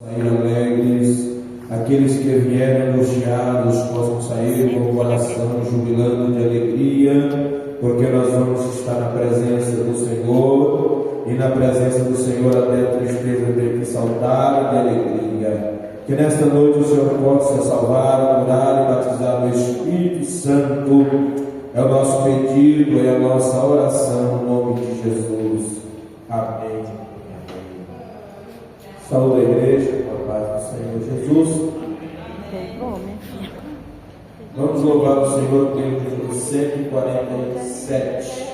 Sair alegres, aqueles que vieram angustiados possam sair com o coração jubilando de alegria, porque nós vamos estar na presença do Senhor, e na presença do Senhor até a tristeza tem que saltar de alegria. Que nesta noite o Senhor possa salvar, curar e batizar no Espírito Santo. É o nosso pedido, é a nossa oração no nome de Jesus. Amém. Saúde a igreja, com a paz do Senhor Jesus. Vamos louvar o Senhor pelo 147.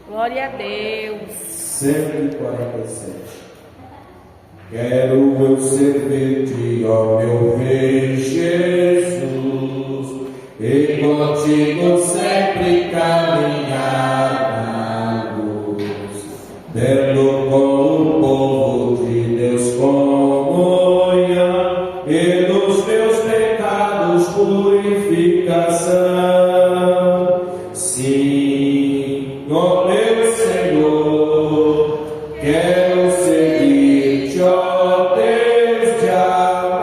Glória a Deus. 147. Quero eu servir-te, ó meu Rei Jesus, e contigo sempre caminhar na luz, tendo com o povo de Deus comunhão, e dos meus pecados purificação. Sim, ó meu Senhor, quero seguir-te, ó Deus de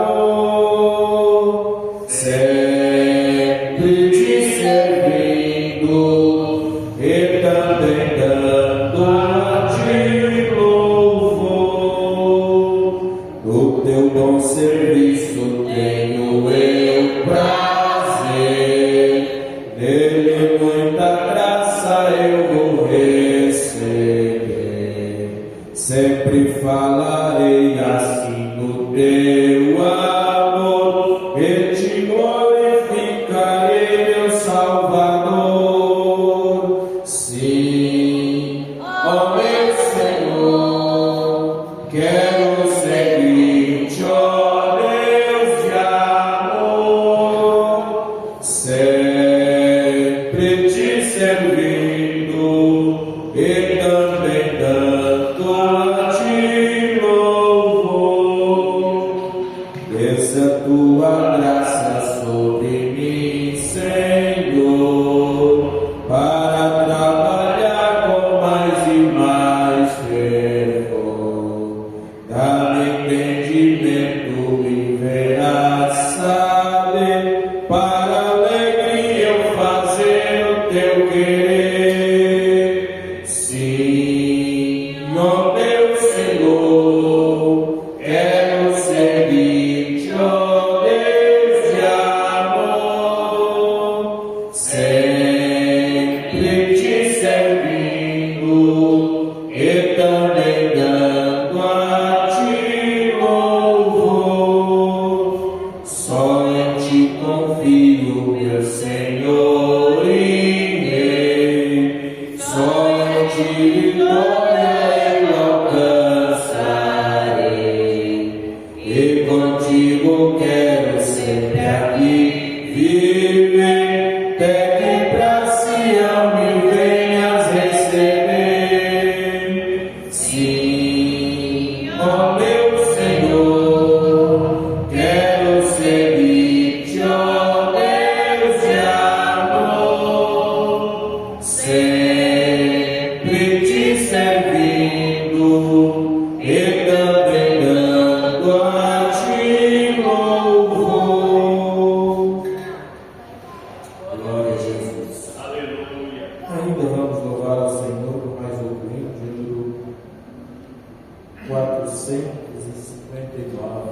amor, sempre te servindo e também dando a ti louvor. No teu bom serviço tenho eu prazer, nele muita graça eu vou receber. Sempre falarei assim no teu amor, e te glorificarei, meu Salvador. Sim, ó meu Senhor, quero seguir-te, ó Deus de amor, sempre te servindo e também dando a ti louvor. Desça a tua graça sobre mim, Senhor, para trabalhar com mais e mais fervor. Dá-me entendimento e verás saber, para alegria eu fazer o teu querer. Sim, ó meu Senhor, quero seguir-te, ó Deus de amor, sempre te servindo e também dando a ti louvor. Só em ti confio, meu Senhor e Rei, só em ti vitória eu alcançarei, e contigo quero sempre aqui viver, até que pra Sião me venhas receber. Sim, ó meu Senhor, quero seguir-te, ó Deus de amor, sempre te servindo e também dando a ti louvor. Glória a Jesus. Aleluia. Ainda vamos louvar ao Senhor por mais um hino de número 459.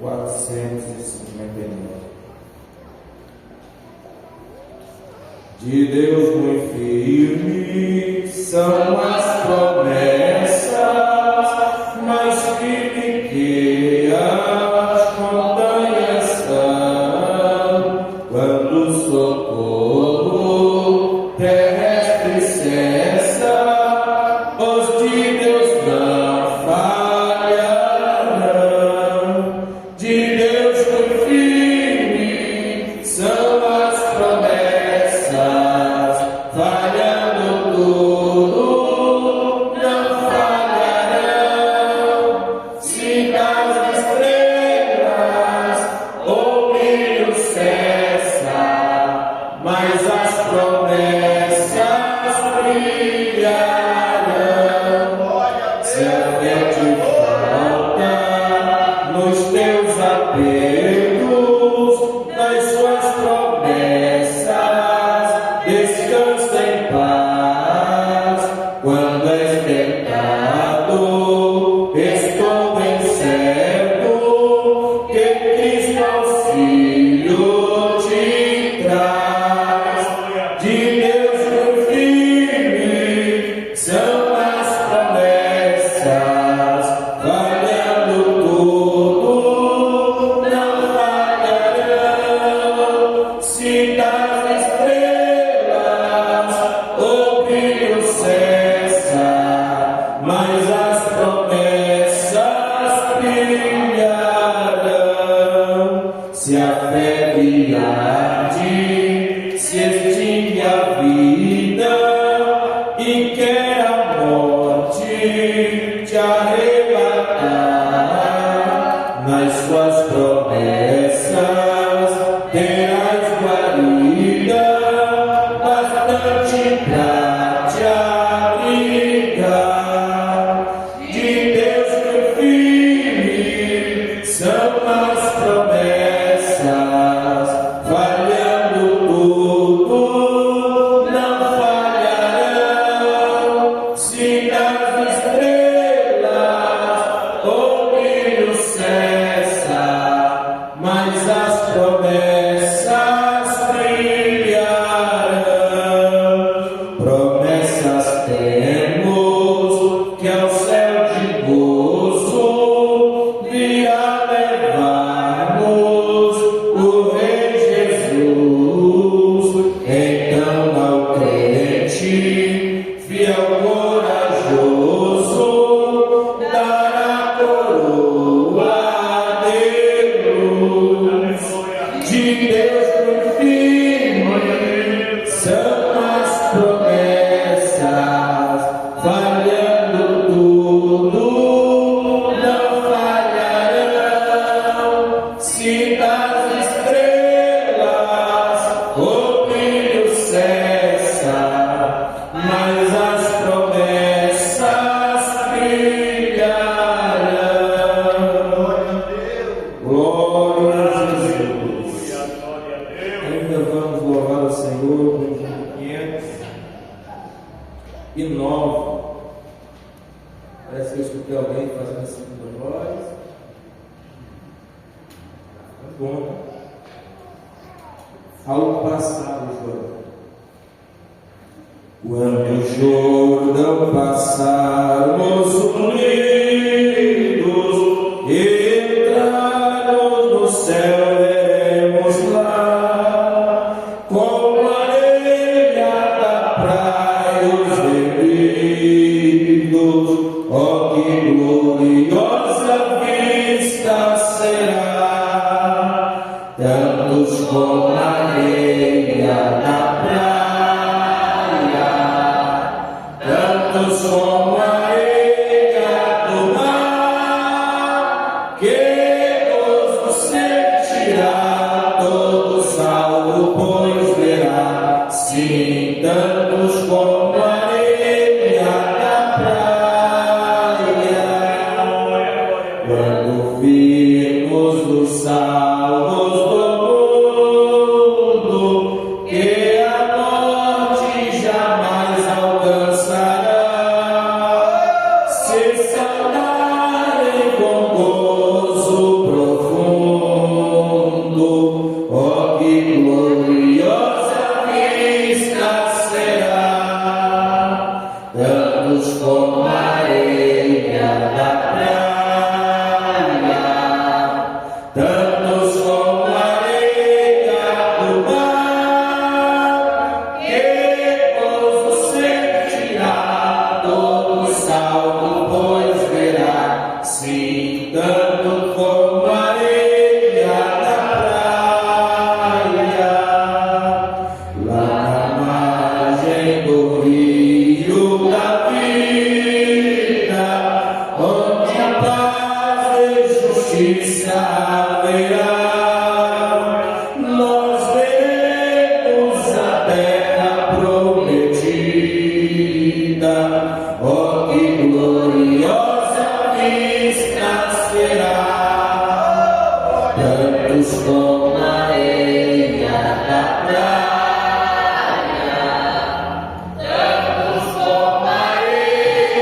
459. De Deus muito firme são as promessas, mais firme que as montanhas são, quando o socorro terrestre cessa, os de Deus não falharão. De Deus muito firme são as promessas, falhando tudo, não és pecado, estou bem certo que Cristo auxílio te traz. De Deus firme são as promessas, valendo tudo, não falharão. Se das estrelas o brilho cessa, mas as promessas brilharão. Se a fé viarde, se extingue a vida e quer a morte te arrebatar, nas suas promessas terás guarida, bastante pra te abrigar. De Deus que firme são as promessas, falhando tudo, não falharão. Se das estrelas o brilho cessa, mas as promessas brilharão. Promessas temos que ao céu de gozo virá levar-nos o Rei Jesus. Então ao crente fiel corajoso dará coroa de luz. De Deus firme são as promessas, falhando tudo, não falharão. Se das estrelas o brilho cessa, mas as promessas brilharão. Glória a Jesus. Ainda vamos louvar o Senhor com 509. Parece que eu escutei alguém fazendo a segunda voz. Tá bom. Ao passar o Jordão. Quando o Jordão passarmos unidos, entrarmos no céu, veremos lá, como a areia da praia os remidos. Oh, que gloriosa vista será, tantos como a areia da praia, tantos como a areia do mar, que gozo sentirá todo salvo, pois verá, sim, tantos como a areia da praia. Quando virmos os salvos do mundo, que a morte jamais alcançará, se saudarem com gozo profundo. Oh, que gloriosa vista será, tantos como a areia da praia, tantos como a areia do mar, que gozo sentirá todo salvo, pois verá, sim, tanto como a areia da praia. Lá na margem do rio da vida, onde a paz e justiça haverá, nós veremos a terra prometida. Oh, que gloriosa vista será, tantos como a areia da praia, tantos como a areia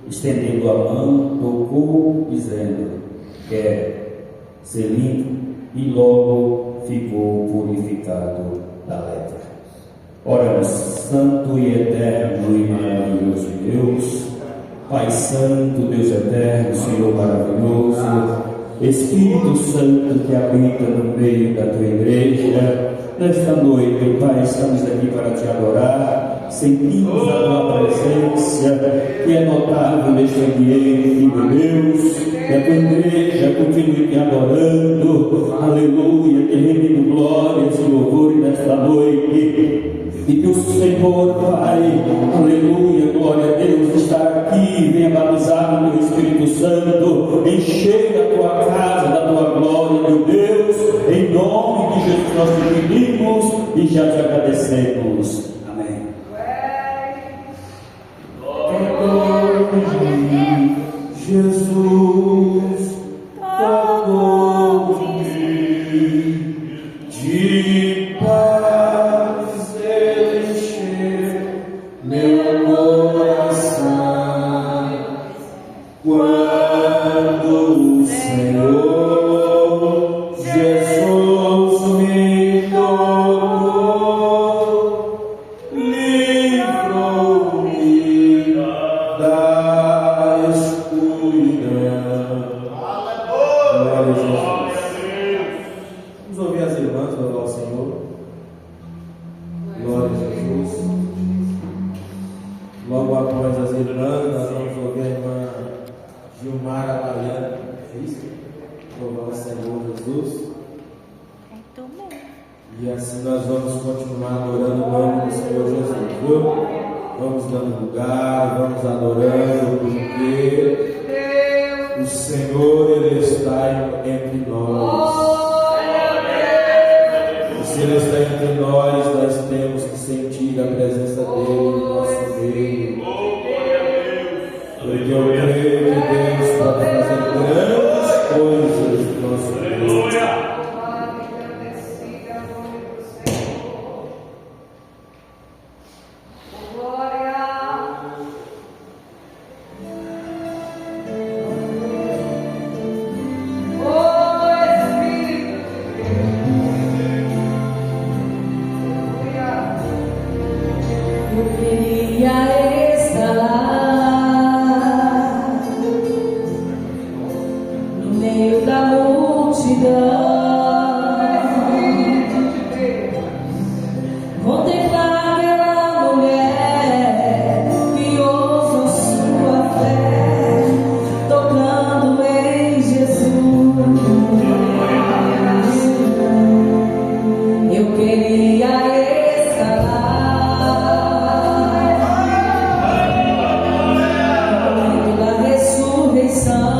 Estendendo a mão, tocou, dizendo: quero ser limpo, e logo ficou purificado da lepra. Oramos, Santo e eterno e maravilhoso Deus, Pai Santo, Deus eterno, Senhor maravilhoso, Espírito Santo que habita no meio da tua igreja, nesta noite, Pai, estamos aqui para te adorar. Sentimos a tua presença, que é notável neste ambiente, meu Deus, que a tua igreja continue te adorando, aleluia, te rendendo glórias e louvores nesta noite, e que o Senhor, Pai, aleluia, glória a Deus, está aqui, venha batizar no Espírito Santo, encher a tua casa da tua glória, meu Deus, em nome de Jesus nós te pedimos e já te agradecemos. Jesus, toca-me de paz, encher meu coração. Quando o Senhor Jesus me tocou, livrou-me da escuridão. Glória a Jesus. Vamos ouvir as irmãs louvar o Senhor. Glória a Jesus. Logo após as irmãs, nós vamos ouvir a irmã Gilmara Baiana. É isso? Louvar o Senhor Jesus. E assim nós vamos continuar adorando o nome do Senhor Jesus, viu? Vamos dando lugar, vamos adorando, porque o Senhor, Ele está entre nós. E se Ele está entre nós, nós temos que sentir a presença dEle no nosso meio. Porque eu creio que Deus pode fazer grandes coisas no nosso meio. Oh, meio da multidão. Contemplar aquela mulher que ousou sua fé, tocando em Jesus. Eu queria escalar o momento da ressurreição.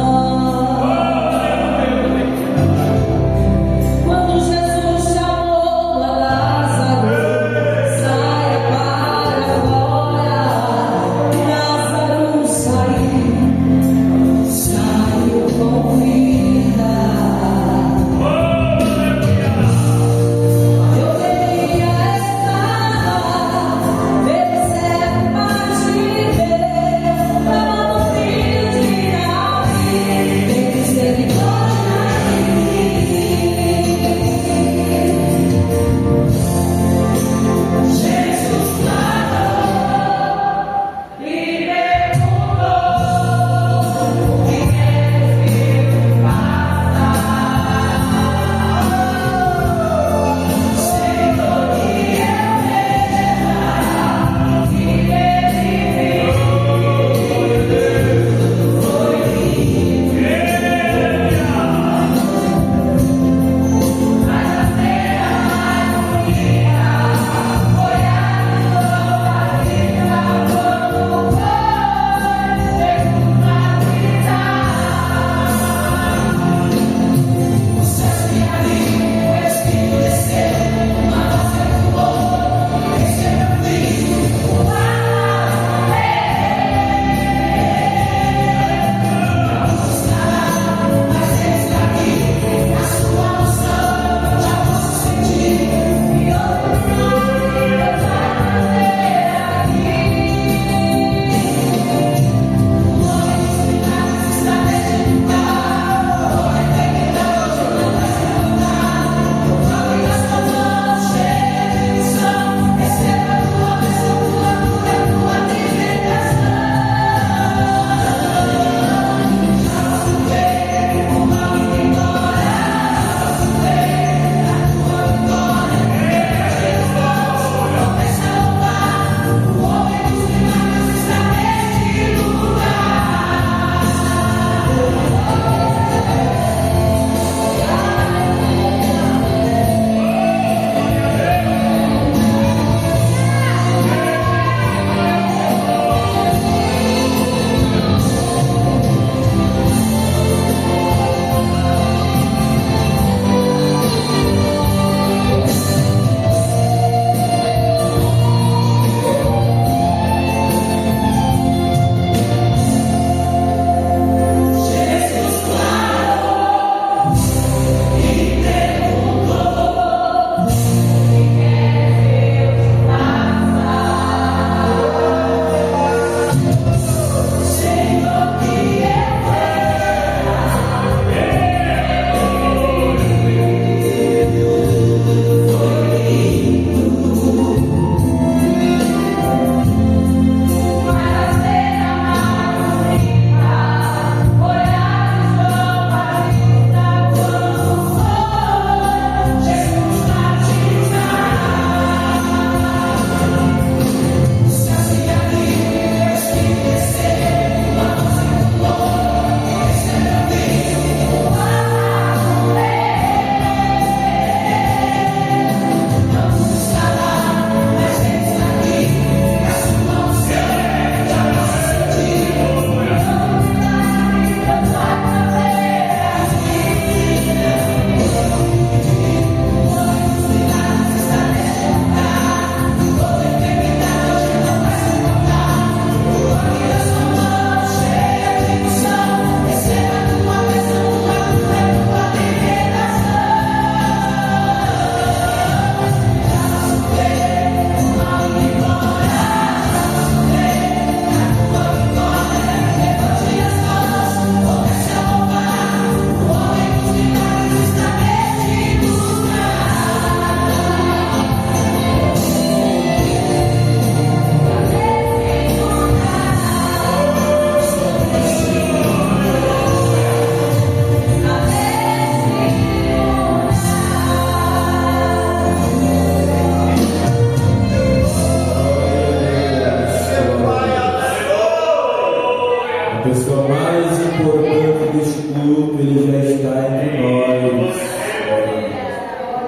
está entre nós.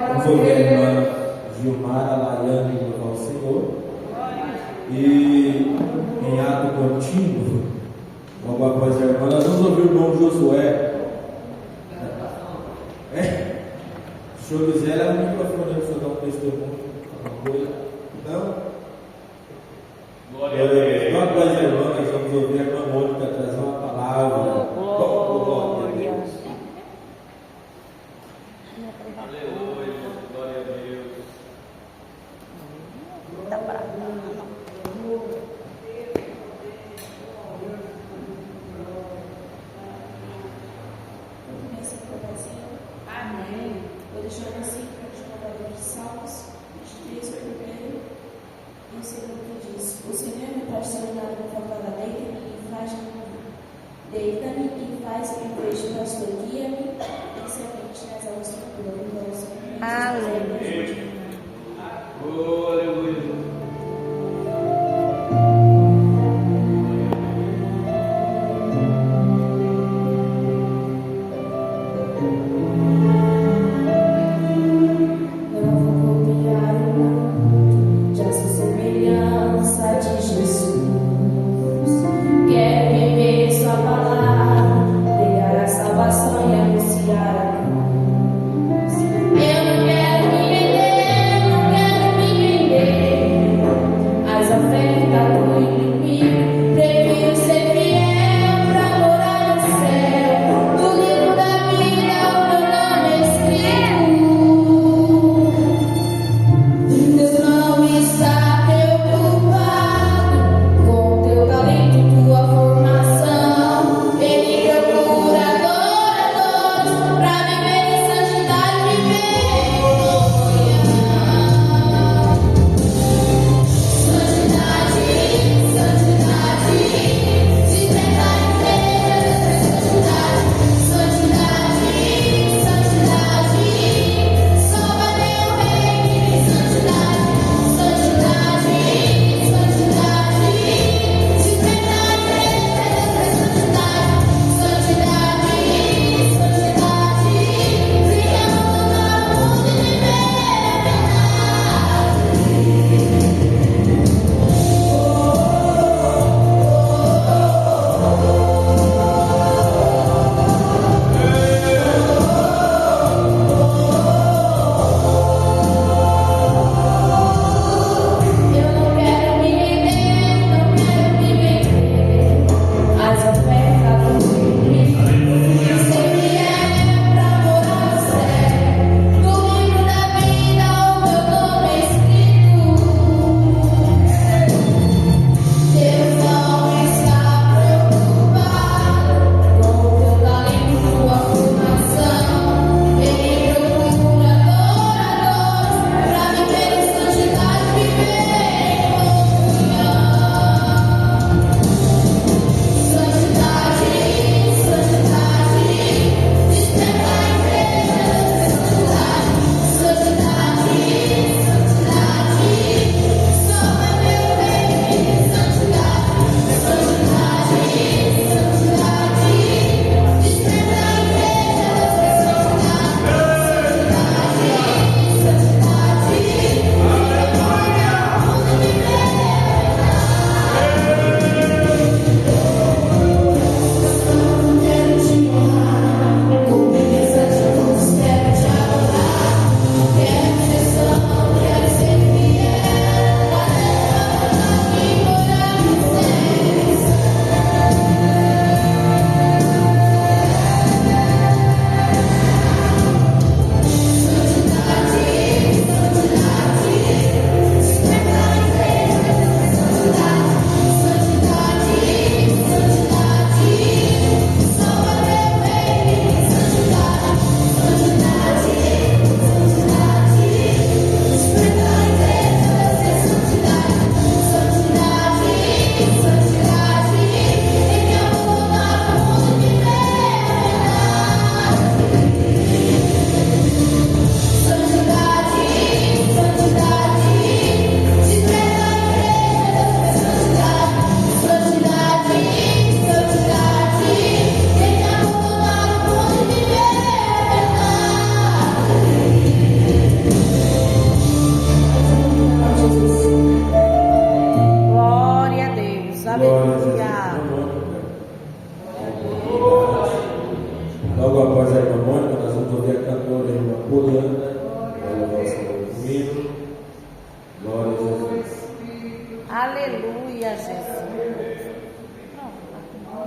Vamos ouvir a irmã Gilmara Laiane louvar o Senhor. E em ato contínuo, logo após a irmã, nós vamos ouvir o irmão Josué. Se o senhor quiser, leva o microfone para o senhor dar um testemunho. Então, glória a Deus. Logo após a irmã, nós vamos ouvir a irmã Mônica trazer uma palavra. Glória a Deus. Aleluia, glória a Deus. Tá bravo. Amém. Vou deixar assim para os moradores de Salmos, 23, o primeiro e o segundo que diz: O Senhor me traz serenado no favor da deita-me e faz-me vejo pastor, guia-me e semente nas águas tranquilas. Aleluia. Aleluia. Prefiro ser fiel pra morar no céu. Do livro da vida, o meu Logo após a irmã Mônica, nós vamos ouvir a cantora irmã Poliana. Ela vai ser comigo. Glória a Jesus. Aleluia, Jesus.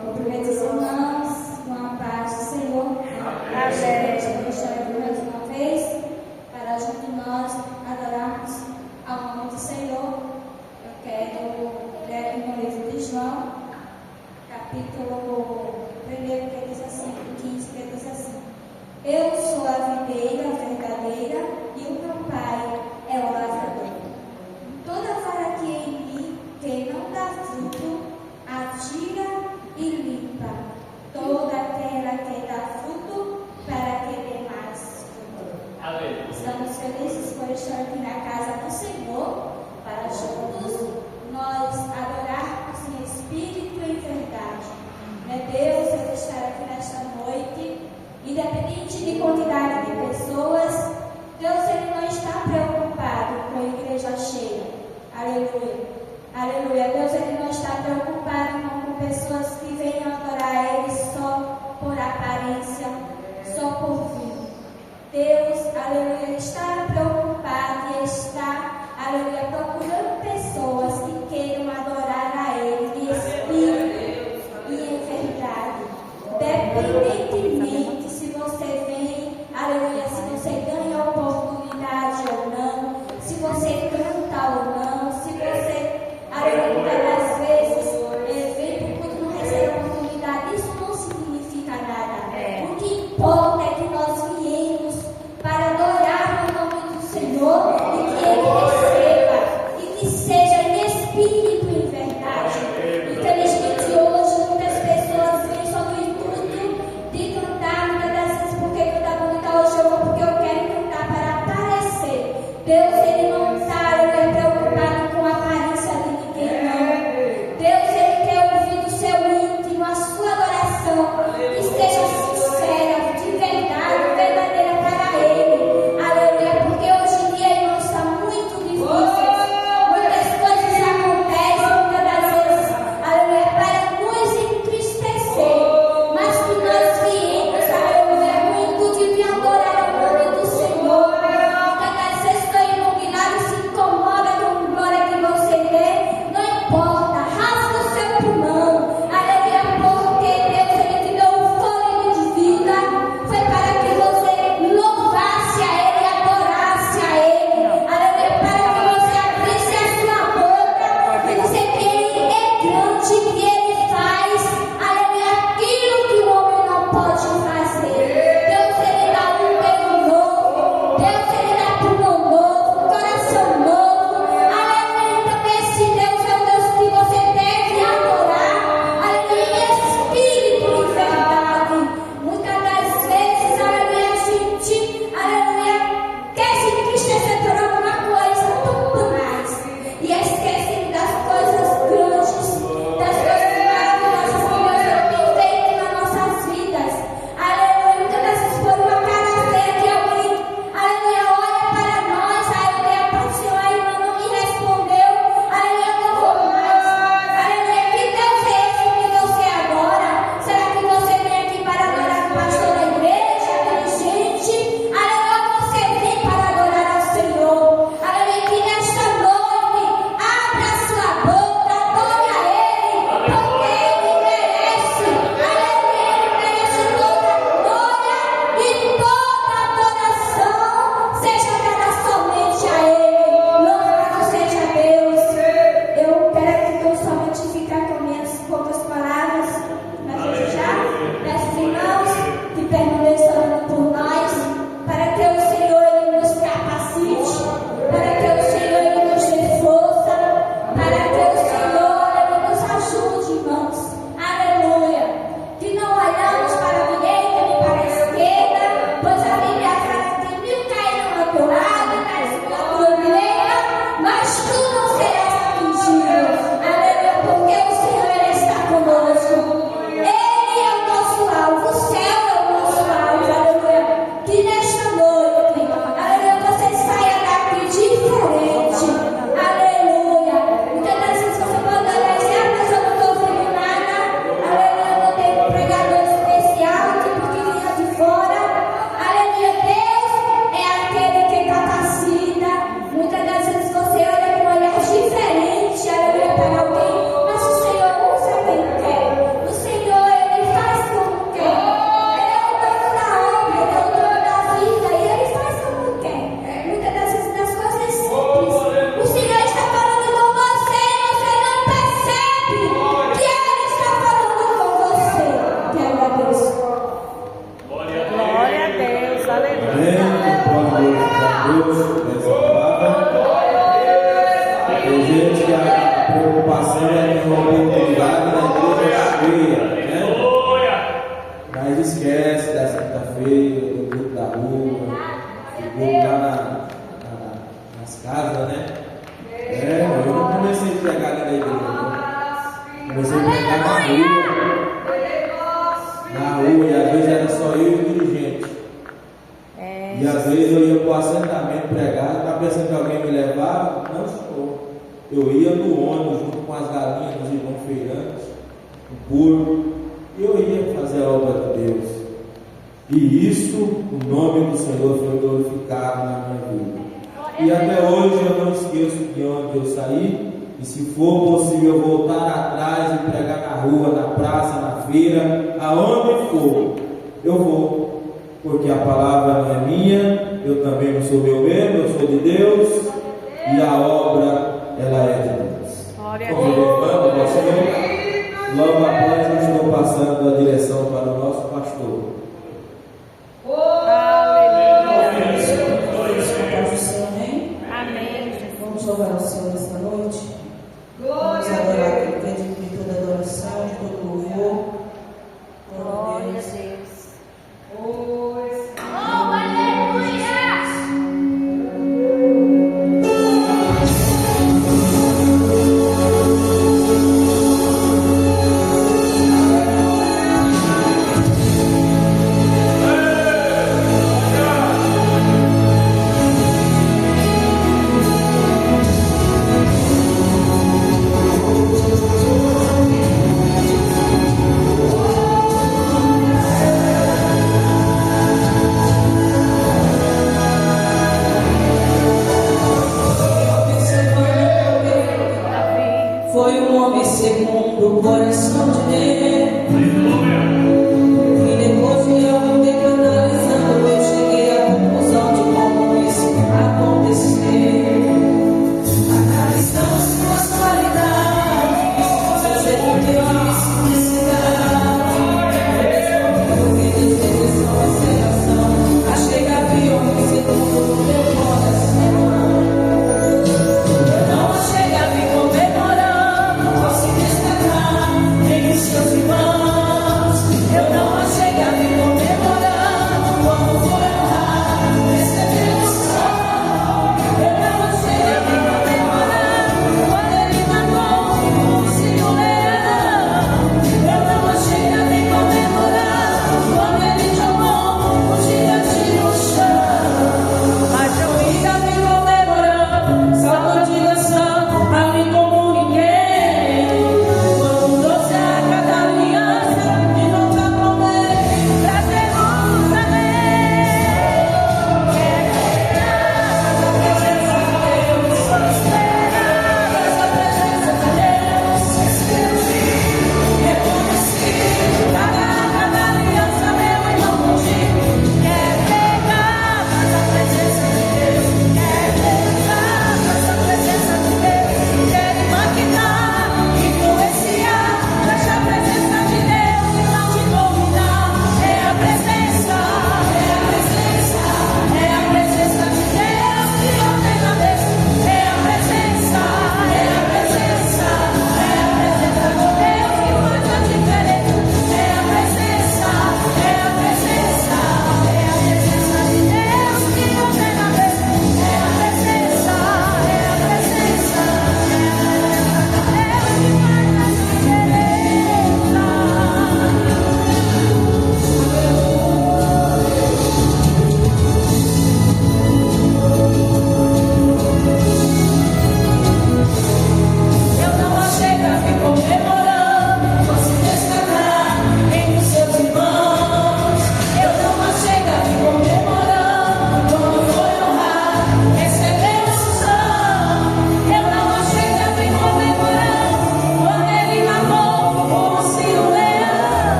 Cumprimentos os irmãos, com a paz do Senhor. Amém. Gostaria mais uma vez para junto de nós adorarmos ao nome do Senhor. Eu quero ler no livro de João, capítulo 1, que diz assim, 15, que diz assim: Eu sou a videira verdadeira e o meu Pai é o lavrador. Toda vara que em mim que não dá fruto, atira e limpa. Toda aquela que dá fruto, para que dê mais fruto. Estamos felizes por estar aqui na casa do Senhor, para juntos nós adorarmos em espírito e em verdade. Meu Deus, eu estar aqui nesta noite, independente de quantidade de pessoas, Deus ele não está preocupado com a igreja cheia. Aleluia. Aleluia. Deus ele não está preocupado com pessoas que venham adorar Ele só por aparência, só por vir. Deus, aleluia, ele está preocupado e está, aleluia, procurando pessoas que queiram adorar a Ele em espírito e em verdade. Independentemente se você vem, aleluia, se você ganha a oportunidade ou não, se você canta ou não, se você, aleluia, às vezes vem por culto, não recebe a oportunidade, isso não Amém? Pode glorificar Deus nessa palavra. Tem gente que a preocupação é ter uma oportunidade na igreja cheia, né? Mas esquece da quinta-feira, do grupo da rua, do grupo lá nas casas, né? Eu não comecei a pregar na igreja, não. Comecei a pregar na rua, e às vezes era só eu e o dirigente. E às vezes eu ia para o assentamento pregar, estava pensando que alguém me levava. Não, senhor. Eu ia no ônibus junto com as galinhas, os irmãos feirantes, o porco, e eu ia fazer a obra de Deus. E isso, o nome do Senhor foi glorificado na minha vida. E até hoje eu não esqueço de onde eu saí. E se for possível voltar atrás e pregar na rua, na praça, na feira, aonde for, eu vou. Porque a palavra não é minha, eu também não sou meu mesmo, eu sou de Deus. E a obra, ela é de Deus. Vamos, você. Logo após eu estou passando a direção para o nosso pastor. Vamos louvar ao Senhor esta noite. Vamos adorar aquele que é digno de toda adoração, de todo louvor. Glória a Deus. Foi um homem segundo o coração de Deus. E depois de eu me analisando, eu cheguei à conclusão de como isso aconteceu. Analisando suas qualidades, fazendo teu necessidade. Eu vi desejo sua aceleração, a chegar de homem segundo o teu coração. Eu não cheguei a me comemorando, posso destacar.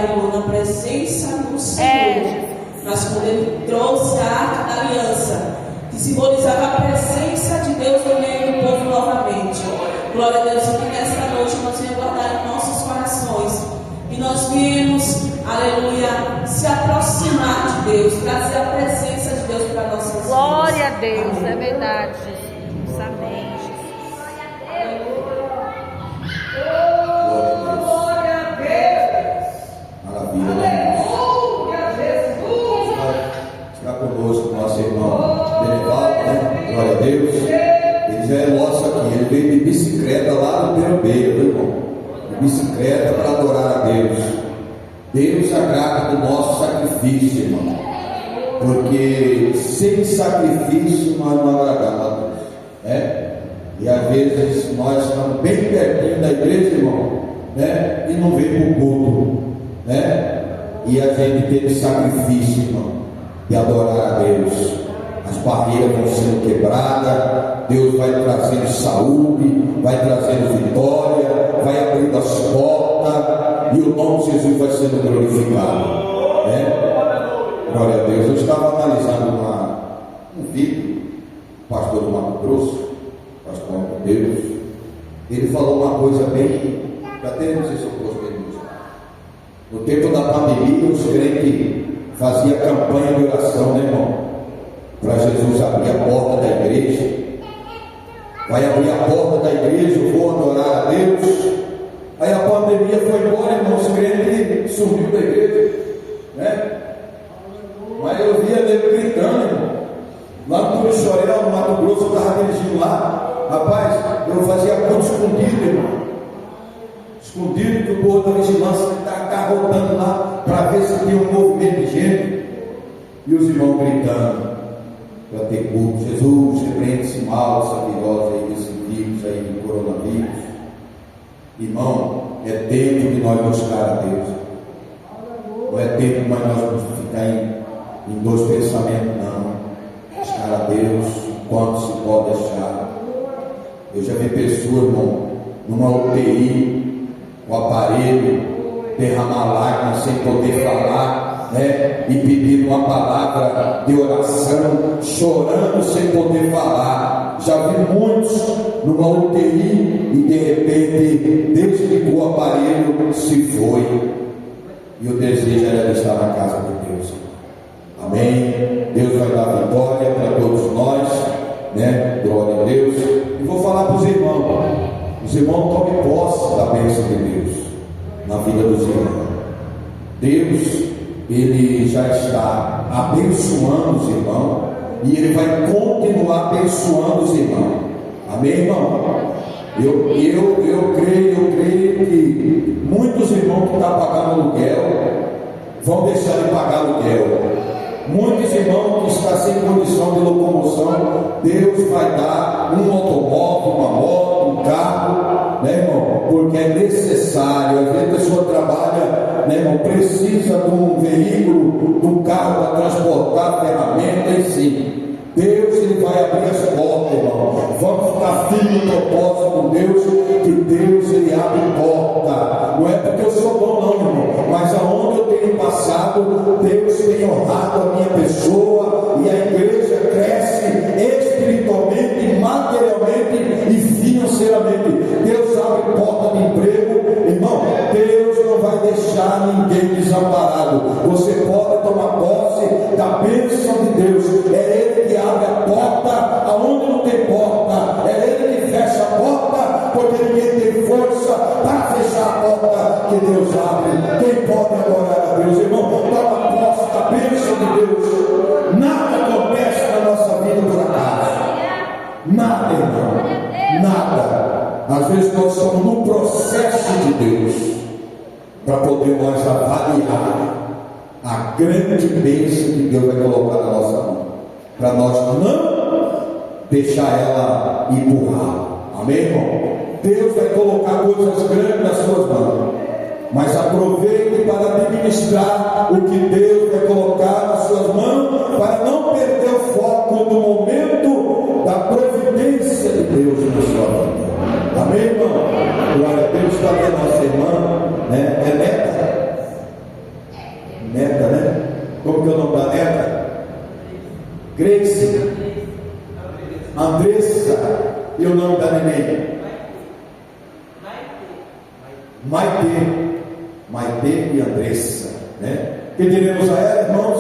Senhor, na presença do Senhor. Mas quando ele trouxe a Arca da Aliança, que simbolizava a presença de Deus no meio do povo novamente. Glória a Deus, que nesta noite nós venhamos guardar em nossos corações. E nós viemos, aleluia, se aproximar de Deus, trazer a presença de Deus para nossas vidas. Glória a Deus, é verdade, Jesus. Amém, Jesus. Glória a Deus. Maravilha, né? Está conosco, nosso irmão Benevaldo, né? Glória a Deus. Ele já é nosso aqui. Ele veio de bicicleta lá no Perubeira, viu, irmão? De bicicleta para adorar a Deus. Deus agrada do nosso sacrifício, irmão. Porque sem sacrifício nós não agradamos a Deus, né? E às vezes nós estamos bem pertinho da igreja, irmão, né? E não vem para o culto, né? E a gente teve sacrifício, irmão, de adorar a Deus. As barreiras vão sendo quebradas, Deus vai trazendo saúde, vai trazendo vitória, vai abrindo as portas e o nome de Jesus vai sendo glorificado, né? Glória a Deus. Eu estava analisando um vídeo, pastor do Mato Grosso, pastor de Deus. Ele falou uma coisa bem, até não sei se eu gostei disso. No tempo da pandemia, os crentes faziam campanha de oração, né, irmão? Para Jesus abrir a porta da igreja. Vai abrir a porta da igreja, eu vou adorar a Deus. Aí a pandemia foi embora, irmão, os crentes sumiu da igreja, né? Mas eu via ele gritando, irmão. Lá no Chorel, no Mato Grosso, eu estava dirigindo lá. Rapaz, eu fazia culto escondido, irmão. Escondido, que o povo da vigilância está rodando lá para ver se tinha um movimento de gente. E os irmãos gritando para ter culto. Jesus, repreende esse mal, essa virose aí, desse vírus aí, do coronavírus. Irmão, é tempo de nós buscar a Deus. Não é tempo mais nós ficar em dois pensamentos, não. Buscar a Deus quanto se pode achar. Eu já vi pessoas, irmão, numa UTI, o aparelho, derramar lágrimas sem poder falar, né? E pedir uma palavra de oração, chorando sem poder falar. Já vi muitos numa UTI e de repente desligou o aparelho, se foi. E o desejo era de estar na casa de Deus. Amém? Deus vai dar vitória para todos nós, né? Glória a Deus. E vou falar para os irmãos. Os irmãos tomem posse da bênção de Deus na vida dos irmãos. Deus, Ele já está abençoando os irmãos e Ele vai continuar abençoando os irmãos. Amém, irmão? Eu creio que muitos irmãos que estão pagando aluguel vão deixar de pagar aluguel. Muitos irmãos que estão sem condição de locomoção, Deus vai dar um automóvel, uma moto, um carro, né, irmão? Porque é necessário. Às vezes a pessoa trabalha, né, irmão? Precisa de um veículo, de um carro para transportar ferramentas, sim. Deus, Ele vai abrir as portas, irmão. Vamos ficar firmes no propósito com Deus, que Deus, Ele abre porta. Não é porque eu sou bom, não, irmão, mas aonde eu tenho passado, Deus tem honrado a minha pessoa e a igreja cresce espiritualmente, materialmente e financeiramente. Deus abre porta de emprego, irmão. Deus não vai deixar ninguém desamparado. Você pode tomar posse da bênção de Deus. É Ele que abre a porta aonde não tem porta. É Ele que fecha a porta, porque ninguém tem força para fechar a porta que Deus abre. Quem pode adorar a Deus, irmão? Toma posse da bênção de Deus. Nada acontece na nossa vida por acaso. Nada, irmão. Nada. Às vezes nós estamos no processo de Deus para poder nós avaliar a grande bênção que Deus vai colocar na nossa mão, para nós não deixar ela empurrar. Amém, irmão? Deus vai colocar coisas grandes nas suas mãos, mas aproveite para administrar o que Deus vai colocar nas suas mãos, para não perder o foco no momento da providência de Deus na sua vida. Amém, irmão? Glória a Deus. Está vendo nossa irmã, né? Renata. Como que é o nome da neta? Grace, Andressa. E o nome da neném? Maite e Andressa, né? Que diremos a ela, irmãos?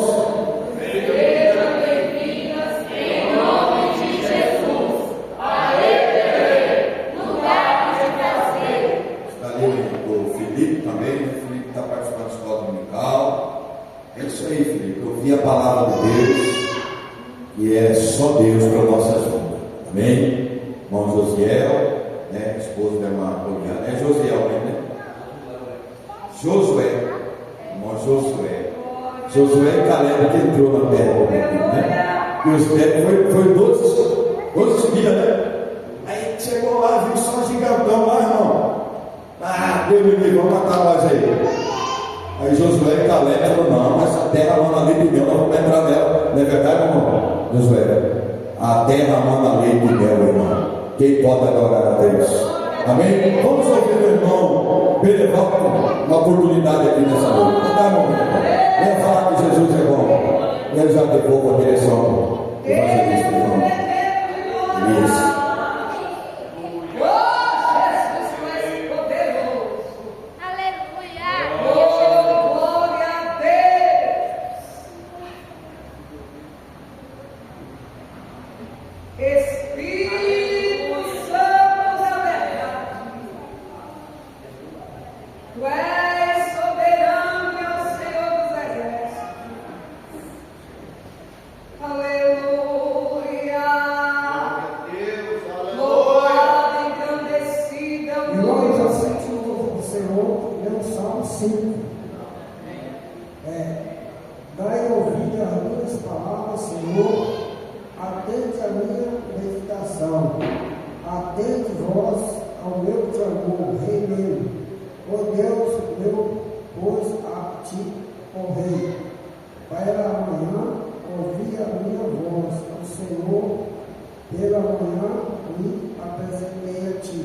Sejam bem-vindas em nome de Jesus. Aleluia! Lugar de prazer. Está ali o Felipe também, né? O Felipe está participando da escola dominical. É isso aí, Felipe. Ouvir a palavra de Deus, e é só Deus para nossas vidas. Amém? Irmão Josiel, né? Esposo da irmã Poliana. É Josiel, né? Josué, irmão Josué. Josué e Caleb que entrou na terra, né? E os pés foi 12 dias, né? Aí chegou lá, viu só um gigantão lá, irmão. Ah, Deus me livre, vamos matar nós aí. Aí Josué e Caleb falaram: não, essa terra manda leite e mel, nós vamos entrar nela. Não é verdade, irmão? Josué, a terra manda leite e mel, irmão. Quem pode adorar a Deus? Amém? Vamos ouvir o irmão Benevaldo, uma oportunidade aqui nessa noite. Tá, irmão? Venha falar que Jesus é bom. Eu já devolvo a direção de fazer isso, irmão. Isso. Dai ouvido às minhas palavras, Senhor, atente à minha meditação, atente vós ao meu clamor, Rei meu, ó Deus meu, pois a ti, ó Rei. Pela manhã ouvi a minha voz, ao Senhor, pela manhã me apresentei a ti.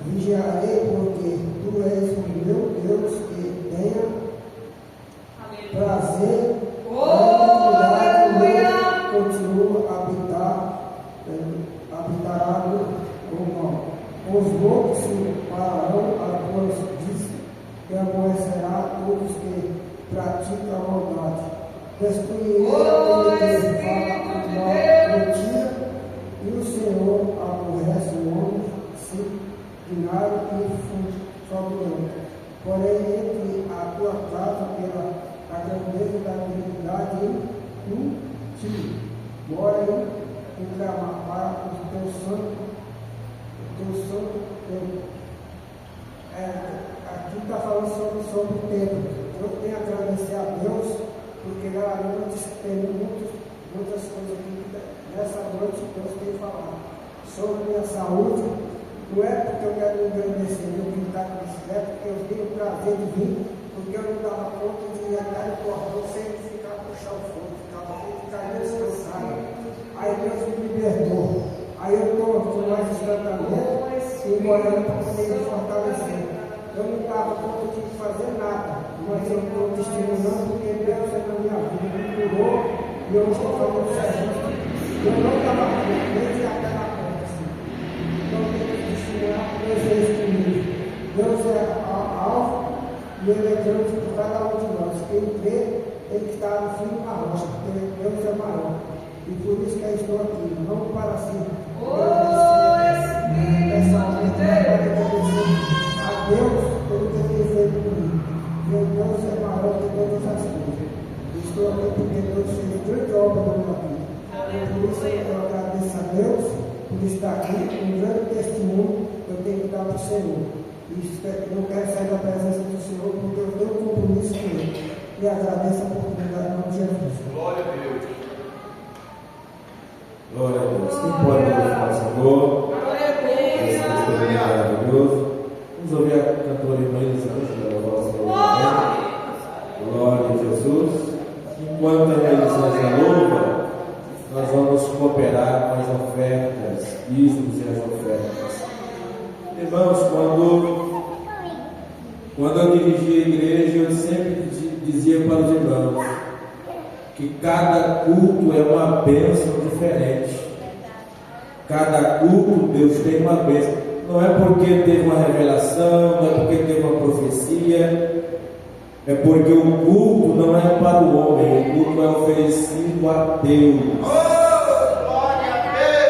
Vigiarei, porque tu és o meu Deus que tenha prazer, continua a habitará no mal. Os loucos se pararão a tuas dizes, e aborrecerá todos que praticam a maldade. Destruirei aquele que fala o mal mentira, e o Senhor aborrece o homem sanguinário e fraudulento. Porém, entre a tua casa pela a grandeza da dignidade em ti, mora em clamar para o teu santo templo. Aqui está falando sobre o templo. Eu tenho que agradecer a Deus, porque na noite tem muitas coisas aqui. Nessa noite Deus tem falado sobre a minha saúde. Não é porque eu quero me agradecer, eu vim estar com bicicleta, porque eu tenho o prazer de vir, porque eu não dava conta de entrar no portão sem ficar puxar o fogo, ficava caindo descansado. Aí Deus me libertou. Aí eu estou mais instantaneamente e morando para poder me fortalecer. Eu não dava conta de fazer nada, mas eu estou testemunhando porque Deus é na minha vida, me curou e eu estou fazendo serviço. Eu não estava nem de até na porta assim. Então eu tenho que testemunhar por Deus comigo. Deus é alvo e ele é grande por cada um de nós. Quem crê, ele está no fim da rocha, porque Deus é maior. E por isso que eu estou aqui, não para si. Essa aumento para agradecer a Deus pelo que tem feito comigo. Meu Deus é maior que todas as coisas. Estou aqui porque Deus fez grande obra na minha vida. Por isso eu agradeço a Deus por estar aqui, um grande testemunho que eu tenho que dar para o Senhor. E eu quero sair da presença do Senhor porque eu tenho um compromisso com Ele. E agradeço a oportunidade em nome de Jesus. Glória a Deus. Glória a Deus. Quem pode glorificar o Senhor? Glória a Deus. Esse testemunho maravilhoso. Vamos ouvir a cantora irmã Elisângela louvar o Senhor. Glória a Jesus. Enquanto a Elisângela louva, nós vamos cooperar com as ofertas, dízimos e as ofertas. Irmãos, quando eu dirigia a igreja, eu sempre dizia para os irmãos: que cada culto é uma bênção diferente. Cada culto, Deus tem uma bênção. Não é porque teve uma revelação, não é porque teve uma profecia, é porque o culto não é para o homem, o culto é oferecido a Deus.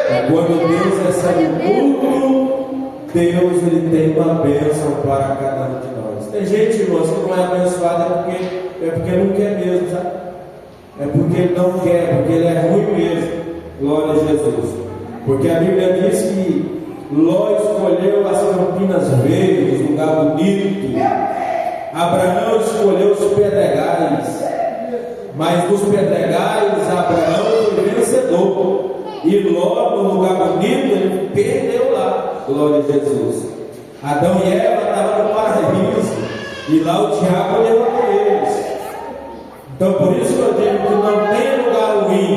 E quando Deus recebe o culto, Deus ele tem uma bênção para cada um de nós. Tem gente, irmãos, que não é abençoada é porque não quer mesmo, sabe? É porque ele não quer, porque ele é ruim mesmo. Glória a Jesus. Porque a Bíblia diz que Ló escolheu as campinas verdes, lugar bonito. Abraão escolheu os pedregais. Mas nos pedregais, Abraão foi vencedor. E Ló, no lugar bonito, ele perdeu lá. Glória a Jesus. Adão e Eva estavam no paraíso. E lá o diabo levou eles. Então por isso que eu digo que não tem lugar ruim.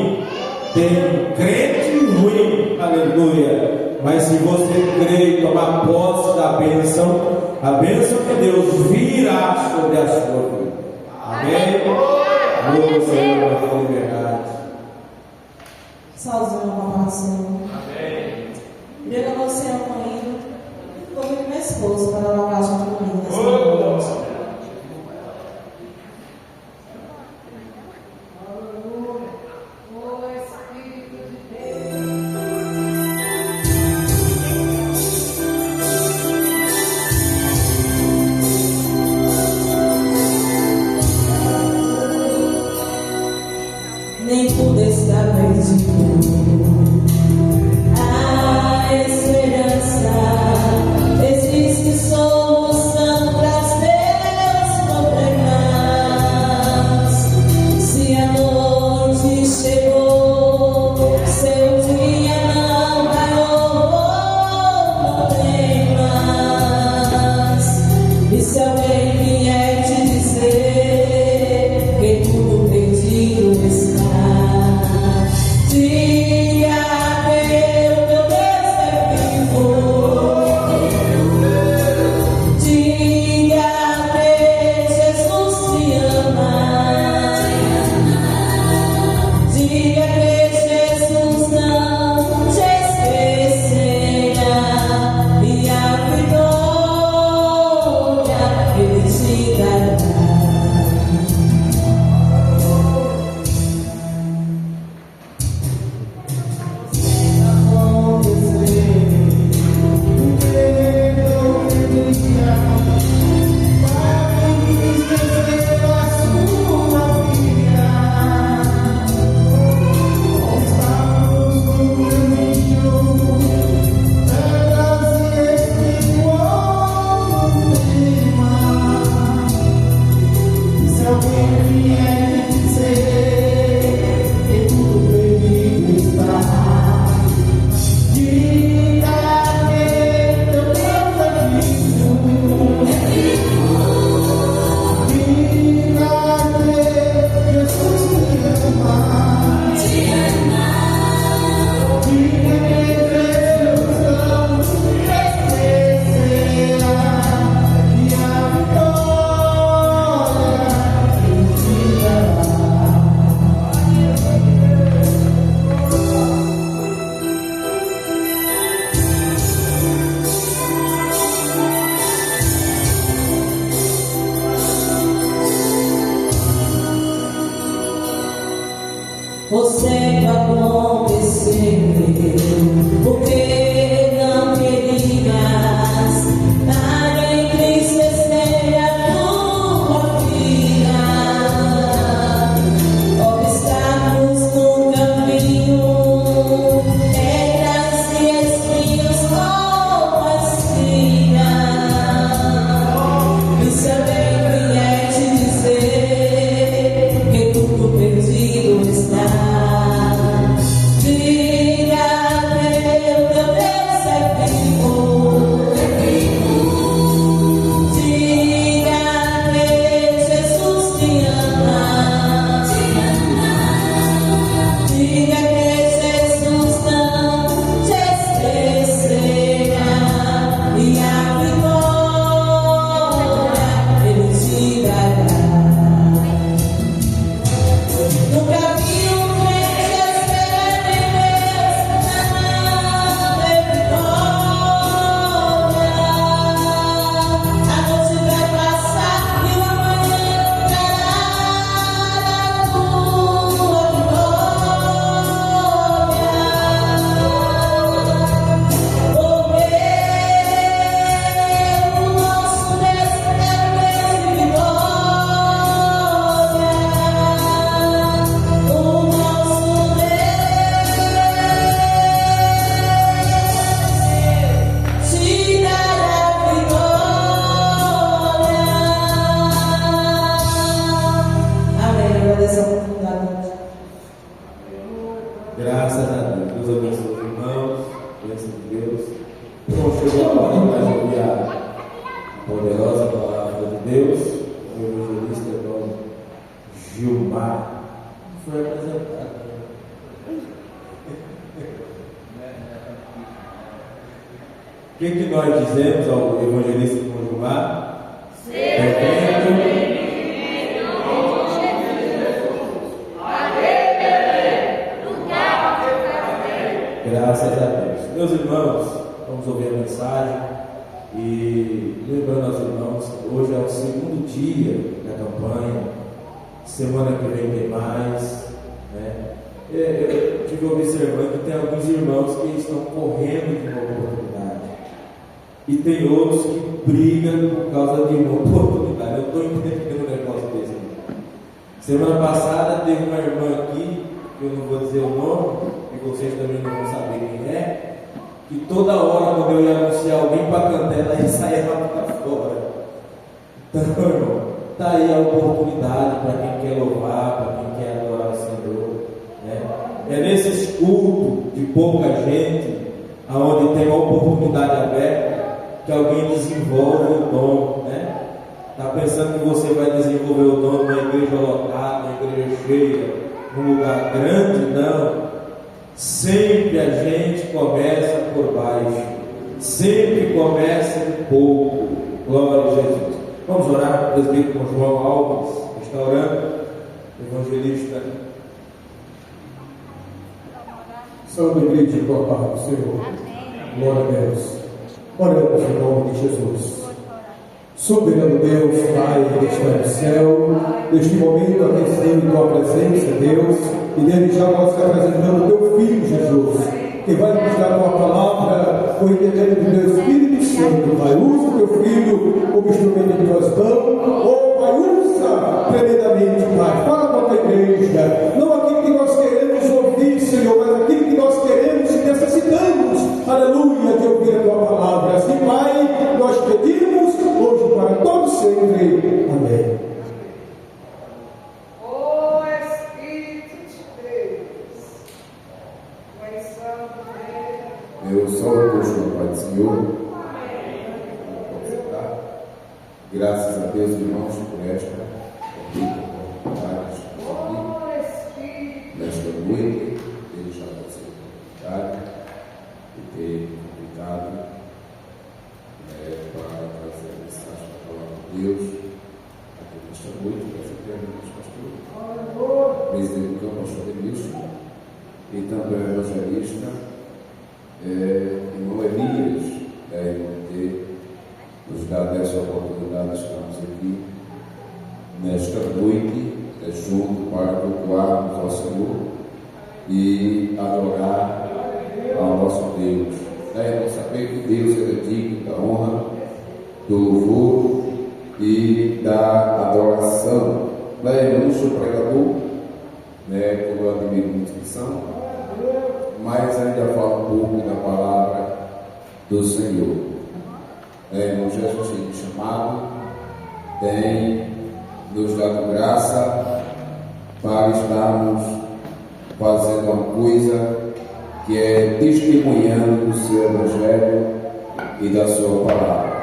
Tem crente ruim, aleluia. Mas se você crer e tomar posse da bênção, a bênção de Deus virá sobre a sua vida. Amém? Glória ao Senhor, com liberdade. Salve a palavra do Senhor. Amém. Queria que você acolhido comigo e minha esposa para lavar junto comigo nessa noite. Nem tudo está perdido. A esperança existe, solução para os teus problemas. Se a noite chegou, seu dia não vai problemas. E se alguém vier te dizer que tudo perdido está, diga que o teu Deus é vivo. Diga que Jesus te ama. Diga que Jesus não te esquecerá. E a vitória Ele te dará. Você vai acontecer, porque não querias para entristecer a tua vida. Obstáculos no caminho, pedras e espinhos como espinha. E se alguém vier te dizer que tudo perdido está, diga que o teu Deus agradecer a oportunidade. Graças a Deus. Deus abençoe os irmãos. Bênção de Deus. Então chegou a hora de mais ouvir a poderosa palavra de Deus. O evangelista irmão Gilmar foi apresentado. O que nós dizemos ao evangelista irmão Gilmar? Graças a Deus. Meus irmãos, vamos ouvir a mensagem e lembrando aos irmãos, hoje é o segundo dia da campanha, semana que vem tem mais, né? Eu estive observando que tem alguns irmãos que estão correndo de uma oportunidade e tem outros que brigam por causa de uma oportunidade. Eu estou entendendo um negócio desse. Semana passada teve uma irmã aqui, eu não vou dizer o nome, e vocês também não vão saber quem é, que toda hora quando eu ia anunciar alguém para cantar, ela ia sair lá para fora. Então, irmão, está aí a oportunidade para quem quer louvar, para quem quer adorar o Senhor, né? É nesses cultos de pouca gente, aonde tem uma oportunidade aberta, que alguém desenvolve o dom, né? Está pensando que você vai desenvolver o dom numa igreja lotada, numa igreja cheia, num lugar grande? Não. Sempre a gente começa por baixo, sempre começa de pouco. Glória a Jesus. Vamos orar para o presbítero João Alves, está orando, evangelista. Salve a igreja, boa paz do Senhor. Glória a Deus. Oramos em nome de Jesus. Soberano Deus, Pai que está no céu, neste momento aqui estamos em tua presença, Deus, e desde já nós te apresentamos o teu Filho Jesus, que vai nos dar a tua palavra, com o entendimento do teu Espírito Santo. Pai, usa o teu Filho como instrumento de tuas mãos, ou Pai, usa tremendamente, Pai, fala para a tua igreja, não aquilo que nós queremos ouvir, Senhor, mas aquilo que nós queremos e necessitamos, aleluia, de ouvir a tua palavra. Assim, Pai, nós pedimos hoje para todos sempre. Amém. O Espírito de Deus, conheçamos Eu sou o apóstolo Pai do Senhor. Graças a Deus, irmãos, por esta oportunidade nesta noite. Ele já vai ser oportunidade de ter convidado para trazer a mensagem da palavra de Deus aqui nesta noite. Pastor, presidente do campo, pastor Edilson, e também o evangelista, irmão Elias, irmão T, nos dá essa oportunidade de estarmos aqui nesta noite, junto para cultuarmos ao Senhor e adorar ao nosso Deus. Nós sabemos que Deus é digno da honra, do louvor e da adoração. Eu não sou pregador, como eu admiro muitos que são, mas ainda falo um pouco da palavra do Senhor. Irmão Jesus tem nos chamado, tem nos dado graça para estarmos fazendo uma coisa que é testemunhando do seu Evangelho e da sua palavra.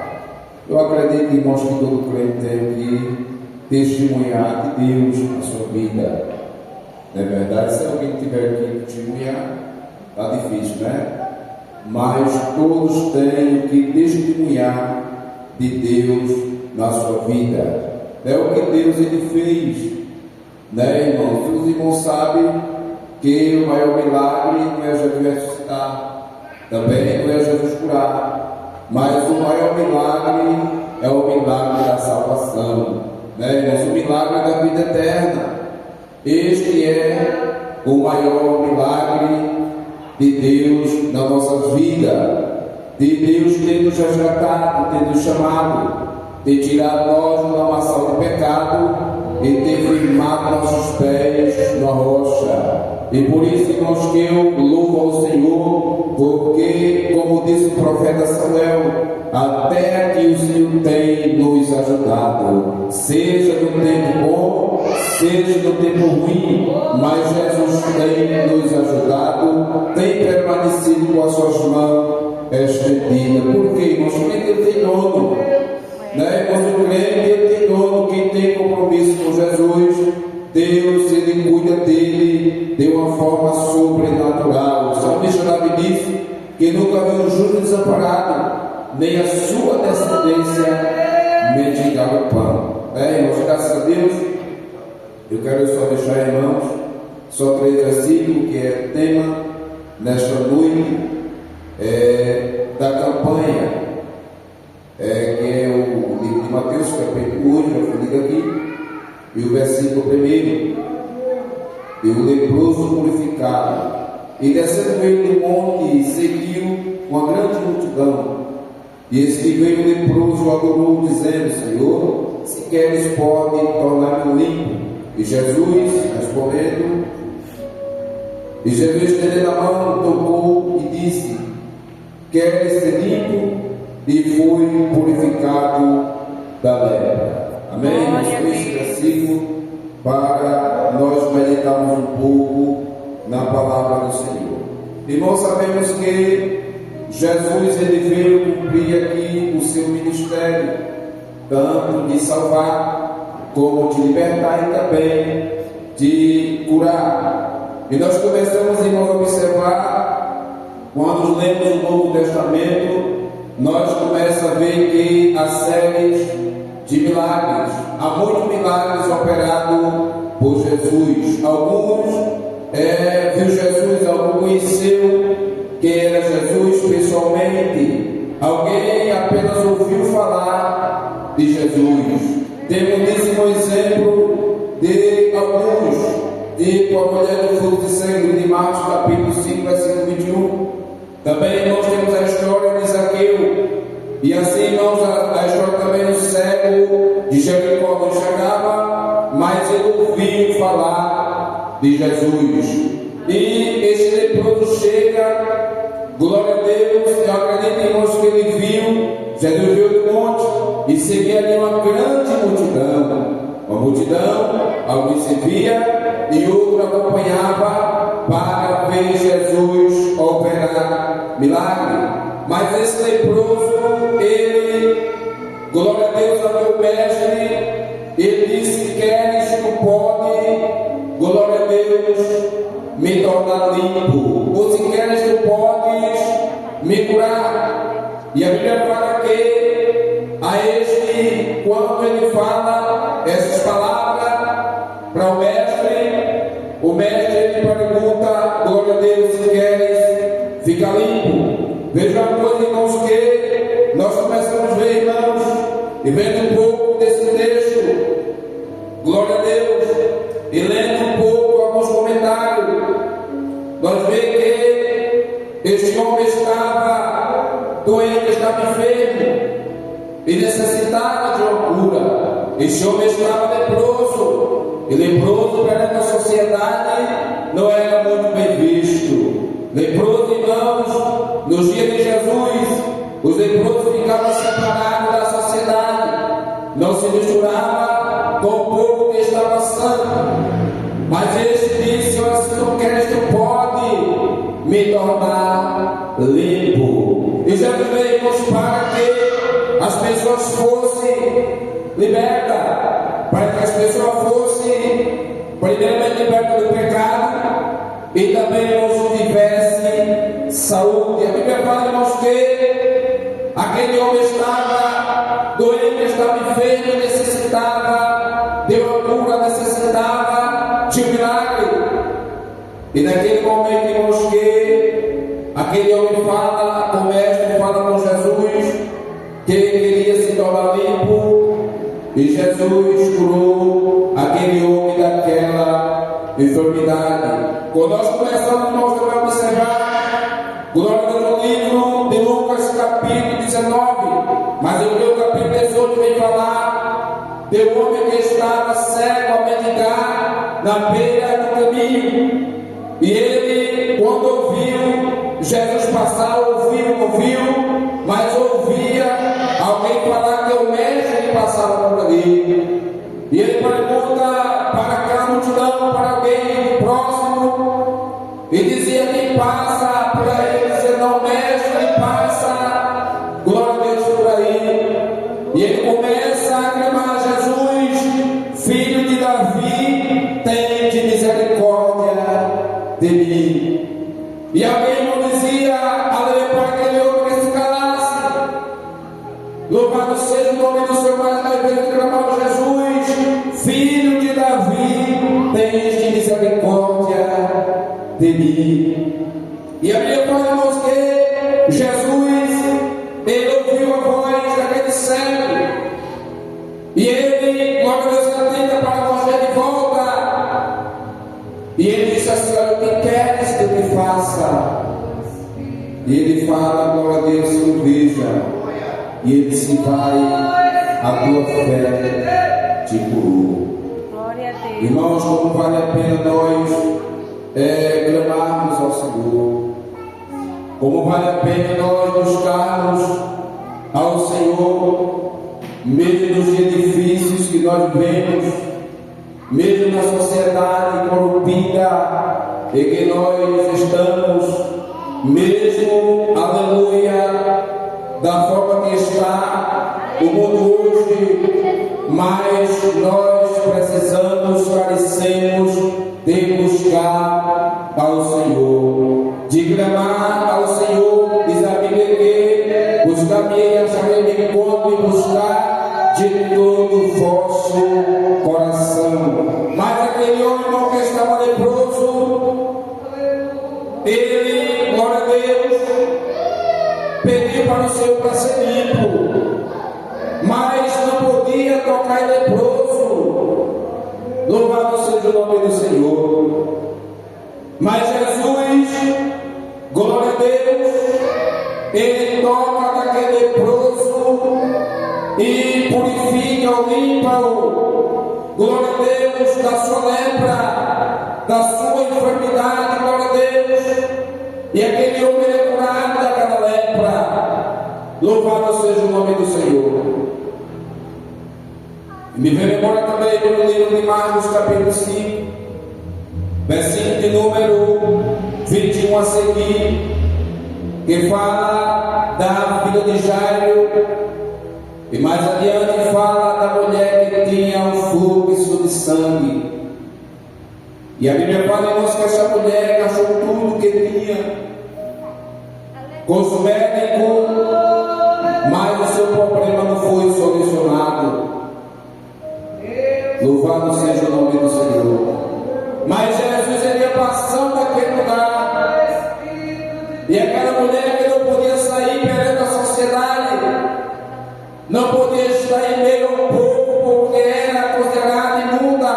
Eu acredito, irmãos, que todo crente tem que testemunhar de Deus na sua vida. Não é verdade? Se alguém tiver que testemunhar, está difícil, né? Mas todos têm que testemunhar de Deus na sua vida. É o que Deus ele fez, né, irmãos? Os irmãos sabem que o maior milagre não é Jesus ressuscitar, também não é Jesus curar, mas o maior milagre é o milagre da salvação, né, irmãos? O milagre da vida eterna. Este é o maior milagre de Deus na nossa vida, de Deus ter nos resgatado, ter nos chamado, ter tirado nós da lamaçal do pecado e ter firmado nossos pés na rocha. E por isso, irmãos, que eu louvo ao Senhor, porque, como disse o profeta Samuel, até que o Senhor tem nos ajudado, seja no tempo bom, seja no tempo ruim, mas Jesus tem nos ajudado, tem permanecido com as suas mãos estendidas. Por quê, irmãos? Porque Ele tem dono, né? Quando o crente Ele tem dono, quem tem compromisso com Jesus, Deus, Ele cuida dele de uma forma sobrenatural. O salmista Davi disse que nunca viu um justo desamparado, nem a sua descendência mendigar o pão. Irmãos, graças a Deus, eu quero só deixar, irmãos, só 3 versículos, que é tema nesta noite da campanha, que é o livro de Mateus, capítulo 8, já foi lido aqui, e o versículo 1, e o leproso purificado. E descendo ele do monte, seguiu uma grande multidão. E esse que veio leproso adorou, dizendo: Senhor, se queres, pode tornar-me limpo. E Jesus, respondendo, estendendo a mão, tocou e disse: queres ser limpo? E foi purificado da lepra. Amém? Esse versículo para nós meditarmos um pouco na palavra do Senhor. Irmãos, sabemos que Jesus ele veio cumprir aqui o seu ministério, tanto de salvar, como de libertar e também de curar. E nós começamos, irmãos, a observar, quando lemos o Novo Testamento, nós começamos a ver que há séries de milagres, há muitos milagres operados por Jesus. Alguns viu Jesus, algum conheceu que era Jesus pessoalmente, alguém apenas ouviu falar de Jesus. Temos um exemplo de alguns, com a mulher do fluxo de sangue de Marcos capítulo 5, versículo 21. Também nós temos a história de Zaqueu, e assim, irmãos, a história também do cego de Jericó. Não chegava, mas ele ouviu falar de Jesus. E este leproso chega, glória a Deus, eu acredito, irmãos, que ele viu, Jesus veio do monte e seguia ali uma grande multidão. Uma multidão, alguém se via e outro acompanhava para ver Jesus operar milagre. Mas esse leproso, ele, glória a Deus, ao meu mestre, ele disse: queres, tu pode, glória a Deus, me tornar limpo, ou se queres, tu podes me curar. E a Bíblia fala que a este, quando ele fala essas palavras para o mestre ele pergunta: glória a Deus, se queres ficar limpo. Veja uma coisa, irmãos, que nós começamos a ver, irmãos, e vendo um pouco desse texto, glória a Deus, e lendo um pouco alguns comentários, nós vemos que este homem estava doente, estava enfermo e necessitava de uma cura. Este homem estava leproso, e leproso perante a sociedade não era muito bem visto. Leproso, irmãos, nos dias de Jesus, os leprosos ficavam separados da sociedade, não se misturavam com o povo que estava santo. Mas este disse: olha, se tu queres, tu pode me tornar limpo. E Jesus veio para que as pessoas fossem libertas, para que as pessoas fossem primeiramente libertas do pecado e também não tivesse saúde. A Bíblia fala, irmãos, que aquele homem estava doente, estava enfermo, necessitava de uma cura, necessitava de um milagre. E naquele momento, irmãos, que aquele homem fala com o mestre, fala com Jesus, que ele queria se tornar limpo, e Jesus curou aquele homem daquela enfermidade. Quando nós começamos, nós vamos observar, glória a Deus, no livro de Lucas, capítulo 19, mas o meu capítulo 18 vem falar de um homem que estava cego a mendigar na beira do caminho. E ele, quando ouviu Jesus passar, ouviu, mas ouvia alguém falar que o mestre passava por ali. E ele pergunta para aquela multidão, para alguém próximo, e dizia: quem passa por aí? Ele dizia: não, mestre, passa, glória a Deus por aí. E ele começa a clamar: Jesus, filho de Davi, tende misericórdia de mim. E alguém não dizia aleluia para aquele homem que se calasse. Louvado seja o nome do Senhor, mais vezes clamava: Jesus, filho de Davi, tens misericórdia de mim. E a Bíblia fala, irmãos, que Jesus, ele ouviu a voz daquele cego, e ele, glória a Deus, atenta para a voz de volta. E ele disse assim: olha, o que queres que eu te faça? E ele fala: glória a Deus, eu veja. E ele disse: vai, a tua fé te curou. Glória a Deus. Irmãos, como vale a pena nós clamarmos ao Senhor, como vale a pena nós buscarmos ao Senhor, mesmo nos edifícios que nós vivemos, mesmo na sociedade corrompida em que nós estamos, mesmo, aleluia, da forma que está o mundo hoje, mas nós precisamos, carecemos de buscar ao Senhor, de clamar ao Senhor. Diz a Bíblia que buscar-me e acharei-me quando buscar de todo o vosso coração. Mas aquele homem que estava leproso, ele, glória a Deus, pediu para o Senhor para ser limpo, mas não podia tocar em leproso. Louvado seja o nome do Senhor. Mas Jesus, glória a Deus, ele toca naquele leproso e purifica-o, limpa-o, glória a Deus, da sua lepra, da sua enfermidade, glória a Deus. E aquele homem é curado daquela lepra. Louvado seja o nome do Senhor. E me vem embora também pelo livro de Marcos, capítulo 5, versículo de número 21 a seguir, que fala da filha de Jairo, e mais adiante fala da mulher que tinha um fluxo de sangue. E a Bíblia fala, irmãos, que essa mulher gastou tudo que tinha com os médicos, mas o seu problema não foi solucionado. Louvado seja o nome do Senhor. Mas Jesus ia passando daquele lugar, e aquela mulher que não podia sair perante a sociedade, não podia estar em meio ao povo, porque era considerada imunda,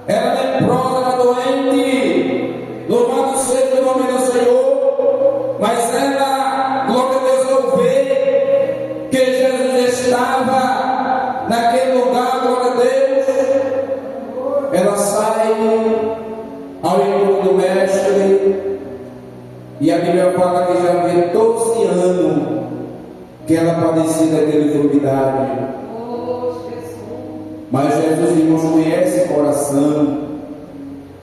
era leprosa, era doente. Louvado seja o nome do Senhor. Mas ela, glória a Deus, ao ver que Jesus estava naquele lugar, glória a Deus, ela sai ao encontro do mestre. E a Bíblia fala que já havia 12 anos que ela padecia daquela enfermidade. Mas Jesus, irmãos, conhece o coração.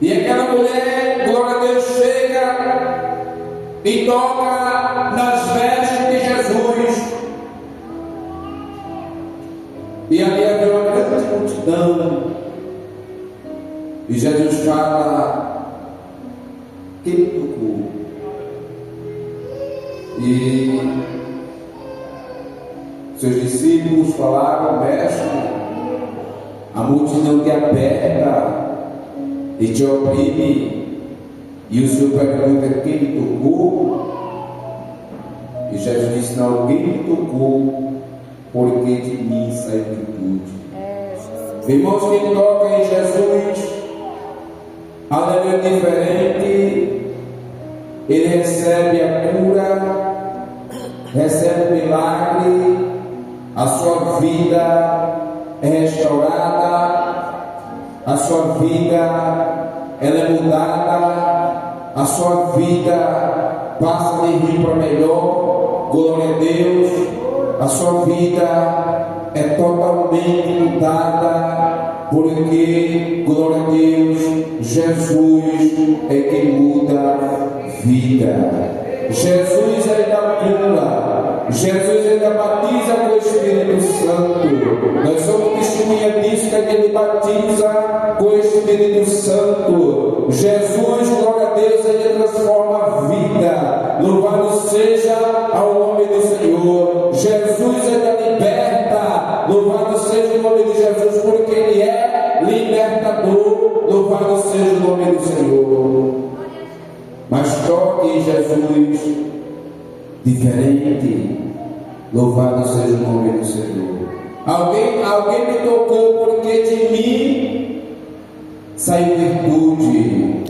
E aquela mulher, glória a Deus, chega e toca nas vestes de Jesus. E ali havia uma grande multidão. E Jesus fala: quem me tocou? E seus discípulos falaram: mestre, a multidão te aperta e te oprime. E o Senhor pergunta: quem me tocou? E Jesus disse: não, alguém me tocou, porque de mim saiu virtude. Irmãos, quem toca em Jesus, aleluia, diferente, ele recebe a cura, recebe o milagre, a sua vida é restaurada, a sua vida ela é mudada, a sua vida passa de ruim para melhor, glória a Deus, a sua vida é totalmente mudada, porque, glória a Deus, Jesus é quem muda a vida. Jesus ainda cura, Jesus ainda batiza com o Espírito Santo. Nós somos testemunha disso, que Ele batiza com o Espírito Santo. Jesus, glória a Deus, Ele transforma a vida. Louvado seja ao nome do Senhor. Jesus ainda liberta. Louvado seja o nome de Jesus, porque Ele é libertador. Louvado seja o nome do Senhor. Mas toque Jesus diferente. Louvado seja o nome do Senhor. Alguém me tocou, porque de mim saiu virtude.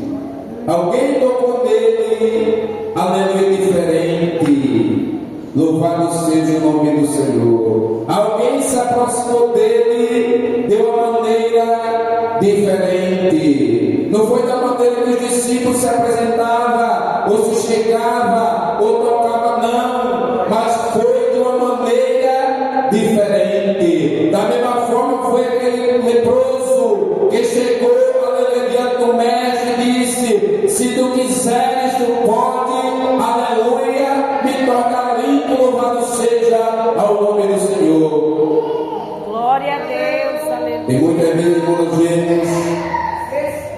Alguém tocou nele, aleluia, diferente. Louvado seja o nome do Senhor. Alguém se aproximou dele de uma maneira diferente. Não foi da maneira que os discípulos se apresentavam, ou se chegava, ou tocava, não. Mas foi de uma maneira diferente. Da mesma forma foi aquele leproso que chegou, aleluia, diante do mestre e disse: se tu quiseres, tu pode, aleluia, me tornar limpo. Louvado seja ao nome do Senhor. Glória a Deus, aleluia. E muitas vezes quando vemos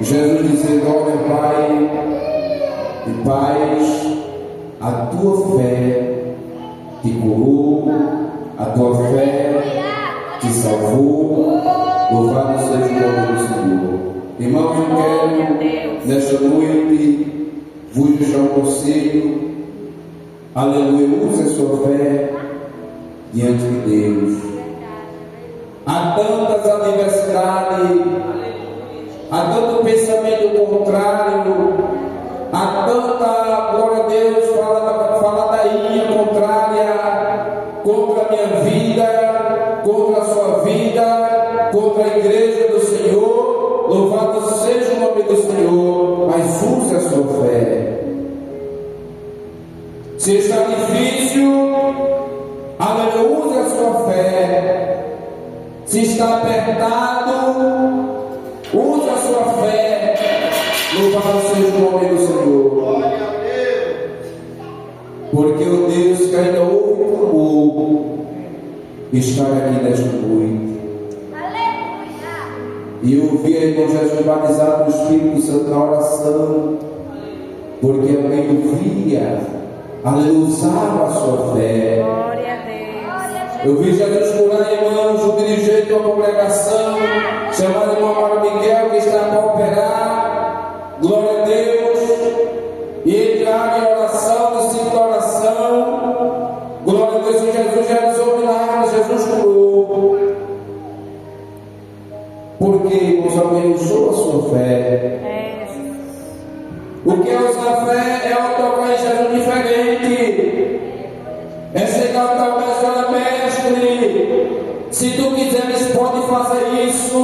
Jesus dizendo: olha, Pai, e paz, a tua fé te curou, a tua fé te salvou. Louvado seja o nome do Senhor. Irmãos, eu quero nesta noite vos deixar um conselho. Aleluia, use a sua fé diante de Deus. Há tantas adversidades, há tanto pensamento contrário, há tanta, glória a Deus, faladainha contrária contra a minha vida, contra a sua vida, contra a igreja do Senhor. Louvado seja o nome do Senhor, mas use a sua fé. Se está difícil, aleluia, use a sua fé. Se está apertado, use a sua fé. Louvado seja o nome do Senhor. Porque o Deus que ainda ouve o clamor está aqui nesta noite. E eu vi a irmã Jesus batizado no Espírito Santo na oração, porque alguém ouvia, aleluia, usava a sua fé. Glória a Deus. Eu vi Jesus curar irmãos, o dirigente de uma congregação, chamado irmão Paulo Miguel, que está para operar. Glória a Deus. E entrar em oração, no ciclo da oração. Glória a Deus, e Jesus realizou milagres, Jesus curou. Porque, irmãos, alguém usou a sua fé. O que é usar a fé é tocar em Jesus diferente. É chegar ao tal mestre, olha, mestre, se tu quiseres, pode fazer isso.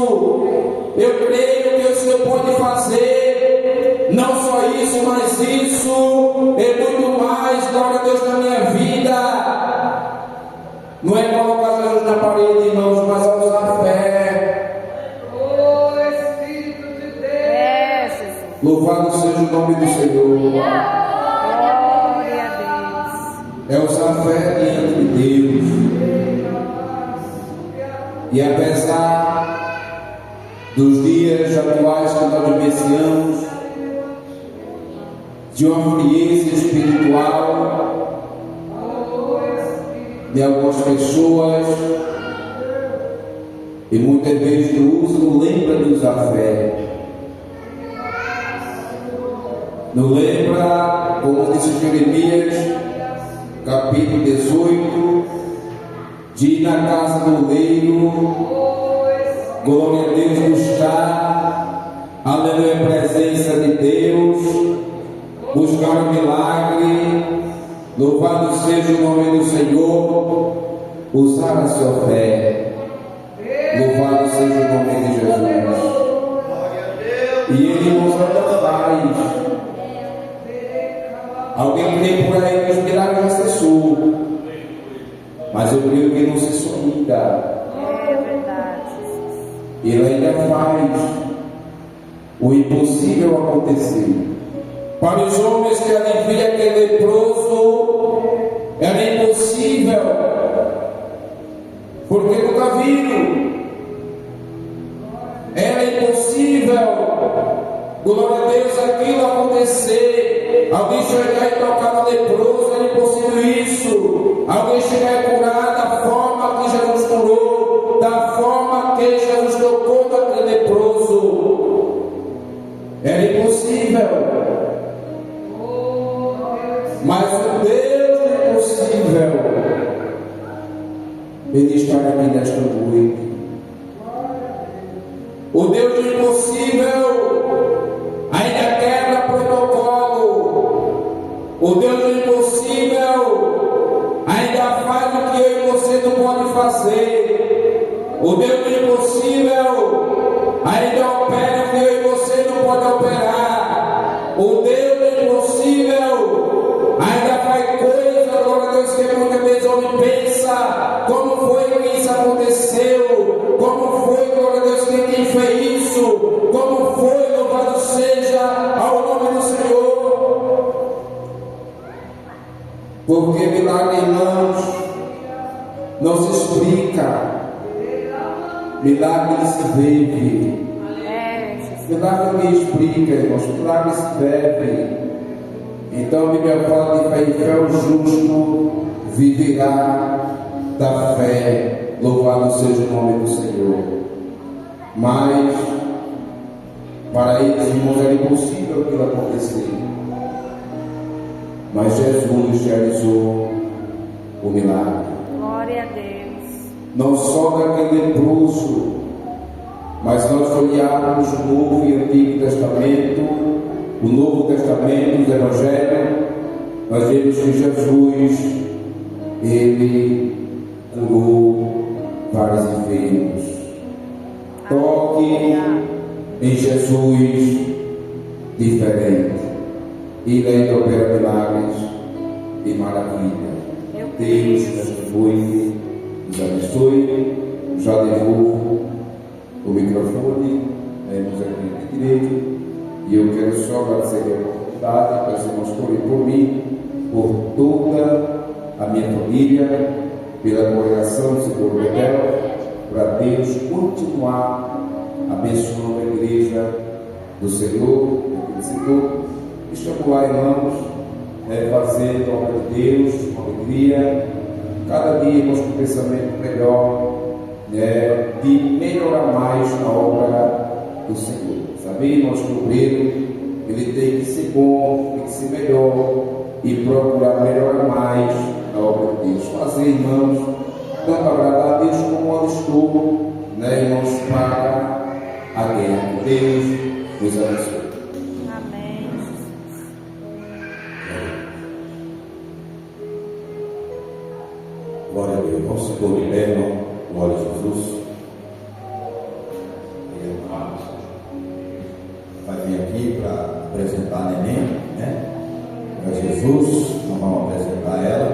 Eu creio que o Senhor pode fazer. Não só isso, mas isso e muito mais. Glória a Deus na minha vida. Não é colocar Jesus na parede, irmãos, mas é usar a fé. Louvado seja o nome do Senhor. Glória a Deus. É usar a fé diante de Deus. E apesar dos dias atuais que nós vivenciamos, de uma frieza espiritual de algumas pessoas, e muitas vezes não usam, não lembra de usar a fé. Não lembra, como disse Jeremias, capítulo 18, de ir na casa do oleiro, glória a Deus, buscar, aleluia, a presença de Deus, buscar um milagre. Louvado seja o nome do Senhor, usar a sua fé. Louvado seja o nome de Jesus. E Ele nos faz. Alguém crê por aí que os milagres já cessou, mas eu creio que não cessou ainda. É verdade. Ele ainda faz o impossível acontecer. Para os homens que alivia aquele leproso, era impossível, porque nunca viram. Era impossível, glória a Deus, aquilo acontecer. Alguém chegar e tocar no leproso, era impossível isso. Alguém chegar e curar da forma que Jesus curou, da forma que Jesus tocou daquele leproso. Era impossível. Mas o Deus do impossível, Ele está aqui nesta noite. O Deus do impossível ainda quebra protocolo. O Deus do impossível ainda faz o que eu e você não pode fazer. O Deus do impossível ainda opera o que eu e você não pode operar. O Deus do impossível ainda faz coisa, glória a Deus, que muitas vezes o homem pensa: como foi que isso aconteceu? Como foi, glória a Deus, que quem fez isso? Como foi, louvado seja ao nome do Senhor? Porque milagre, irmãos, não se explica. Milagre se vive. Milagre me explica, irmãos. Milagre se vive. Então a Bíblia fala de fé, e fé o justo viverá da fé. Louvado seja o nome do Senhor. Mas para eles, irmãos, era impossível aquilo acontecer. Mas Jesus realizou o milagre. Glória a Deus. Não só daquele leproso, mas nós olharmos o Novo e Antigo Testamento, o Novo Testamento, os Evangelhos, nós vemos que Jesus, Ele curou vários enfermos. Toque em Jesus diferente. Ele ainda opera milagres e maravilhas. Deus, nesta noite, nos abençoe. Já devolvo o microfone, nos aqui de direito. E eu quero só agradecer a oportunidade para os irmãos orem por mim, por toda a minha família, pela congregação do Senhor Betel, para Deus continuar abençoando a igreja do Senhor, daquele setor. Estamos lá, irmãos, fazendo a obra de Deus com alegria, cada dia irmãos, com um pensamento melhor, de melhorar mais a obra do Senhor. Sabemos que o obreiro ele tem que ser bom, tem que ser melhor e procurar melhorar mais a obra de Deus. Fazer, irmãos, tanto agradar a Deus como onde estou, irmãos, para a guerra. Deus nos abençoe. Glória a Deus. Vamos se pôr de pé, irmão. Glória a Jesus. Vai vir aqui para apresentar a neném, né? Para Jesus. Nós vamos apresentar ela.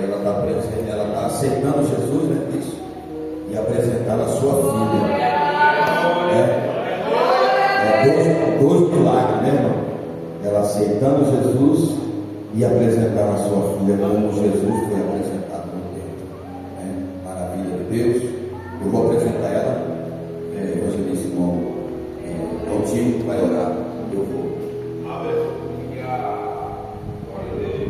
Ela está presente, ela está aceitando Jesus, né? Isso. E apresentando a sua filha. Dois milagres, né, irmão? Ela aceitando Jesus e apresentando a sua filha como Jesus foi apresentado no templo. Maravilha de Deus. Eu vou apresentar ela. Evangelíssimo Altinho vai orar. Eu vou. Aleluia. Glória a Deus.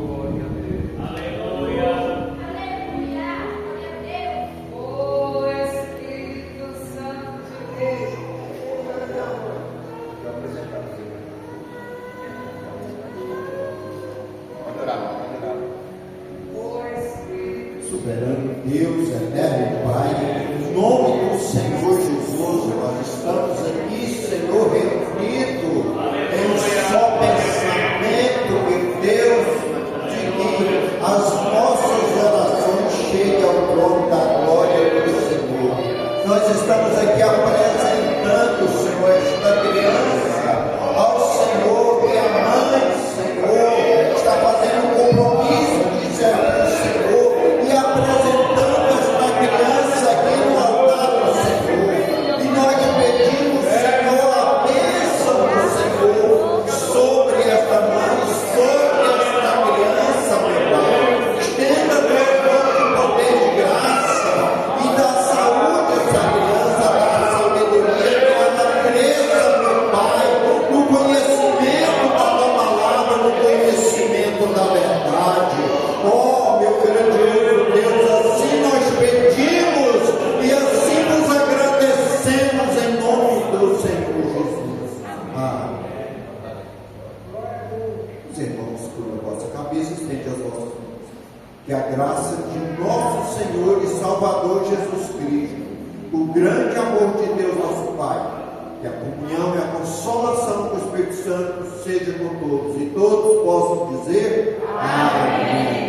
Glória a Deus. Aleluia. Aleluia. Glória a Deus. Espírito Santo de Deus. Soberano Deus, eterno Pai, em nome do Senhor Jesus, nós estamos aqui, Senhor, reunidos em um só pensamento, meu Deus, de que as nossas orações cheguem ao trono da glória do Senhor. Nós estamos aqui apresentando, Senhor, esta criança ao Senhor, que a mãe, Senhor, está fazendo um compromisso de servir o Senhor e apresentando esta criança aqui no altar do Senhor. E nós pedimos, Senhor, a bênção do Senhor sobre esta mãe, sobre esta criança, meu Pai. Estenda a tua mão de poder de graça e da saúde dessa criança, da sabedoria, que ela cresça, meu Pai, no conhecimento da tua palavra, no conhecimento da verdade. Oh, meu grandioso Deus, assim nós pedimos e assim nos agradecemos em nome do Senhor Jesus. Amém. Os irmãos, curvam a vossa cabeça, estende as vossas mãos. Que a graça de nosso Senhor e Salvador Jesus Cristo, o grande amor de Deus nosso Pai, que a comunhão e a consolação do Espírito Santo seja com todos, e todos possam dizer amém.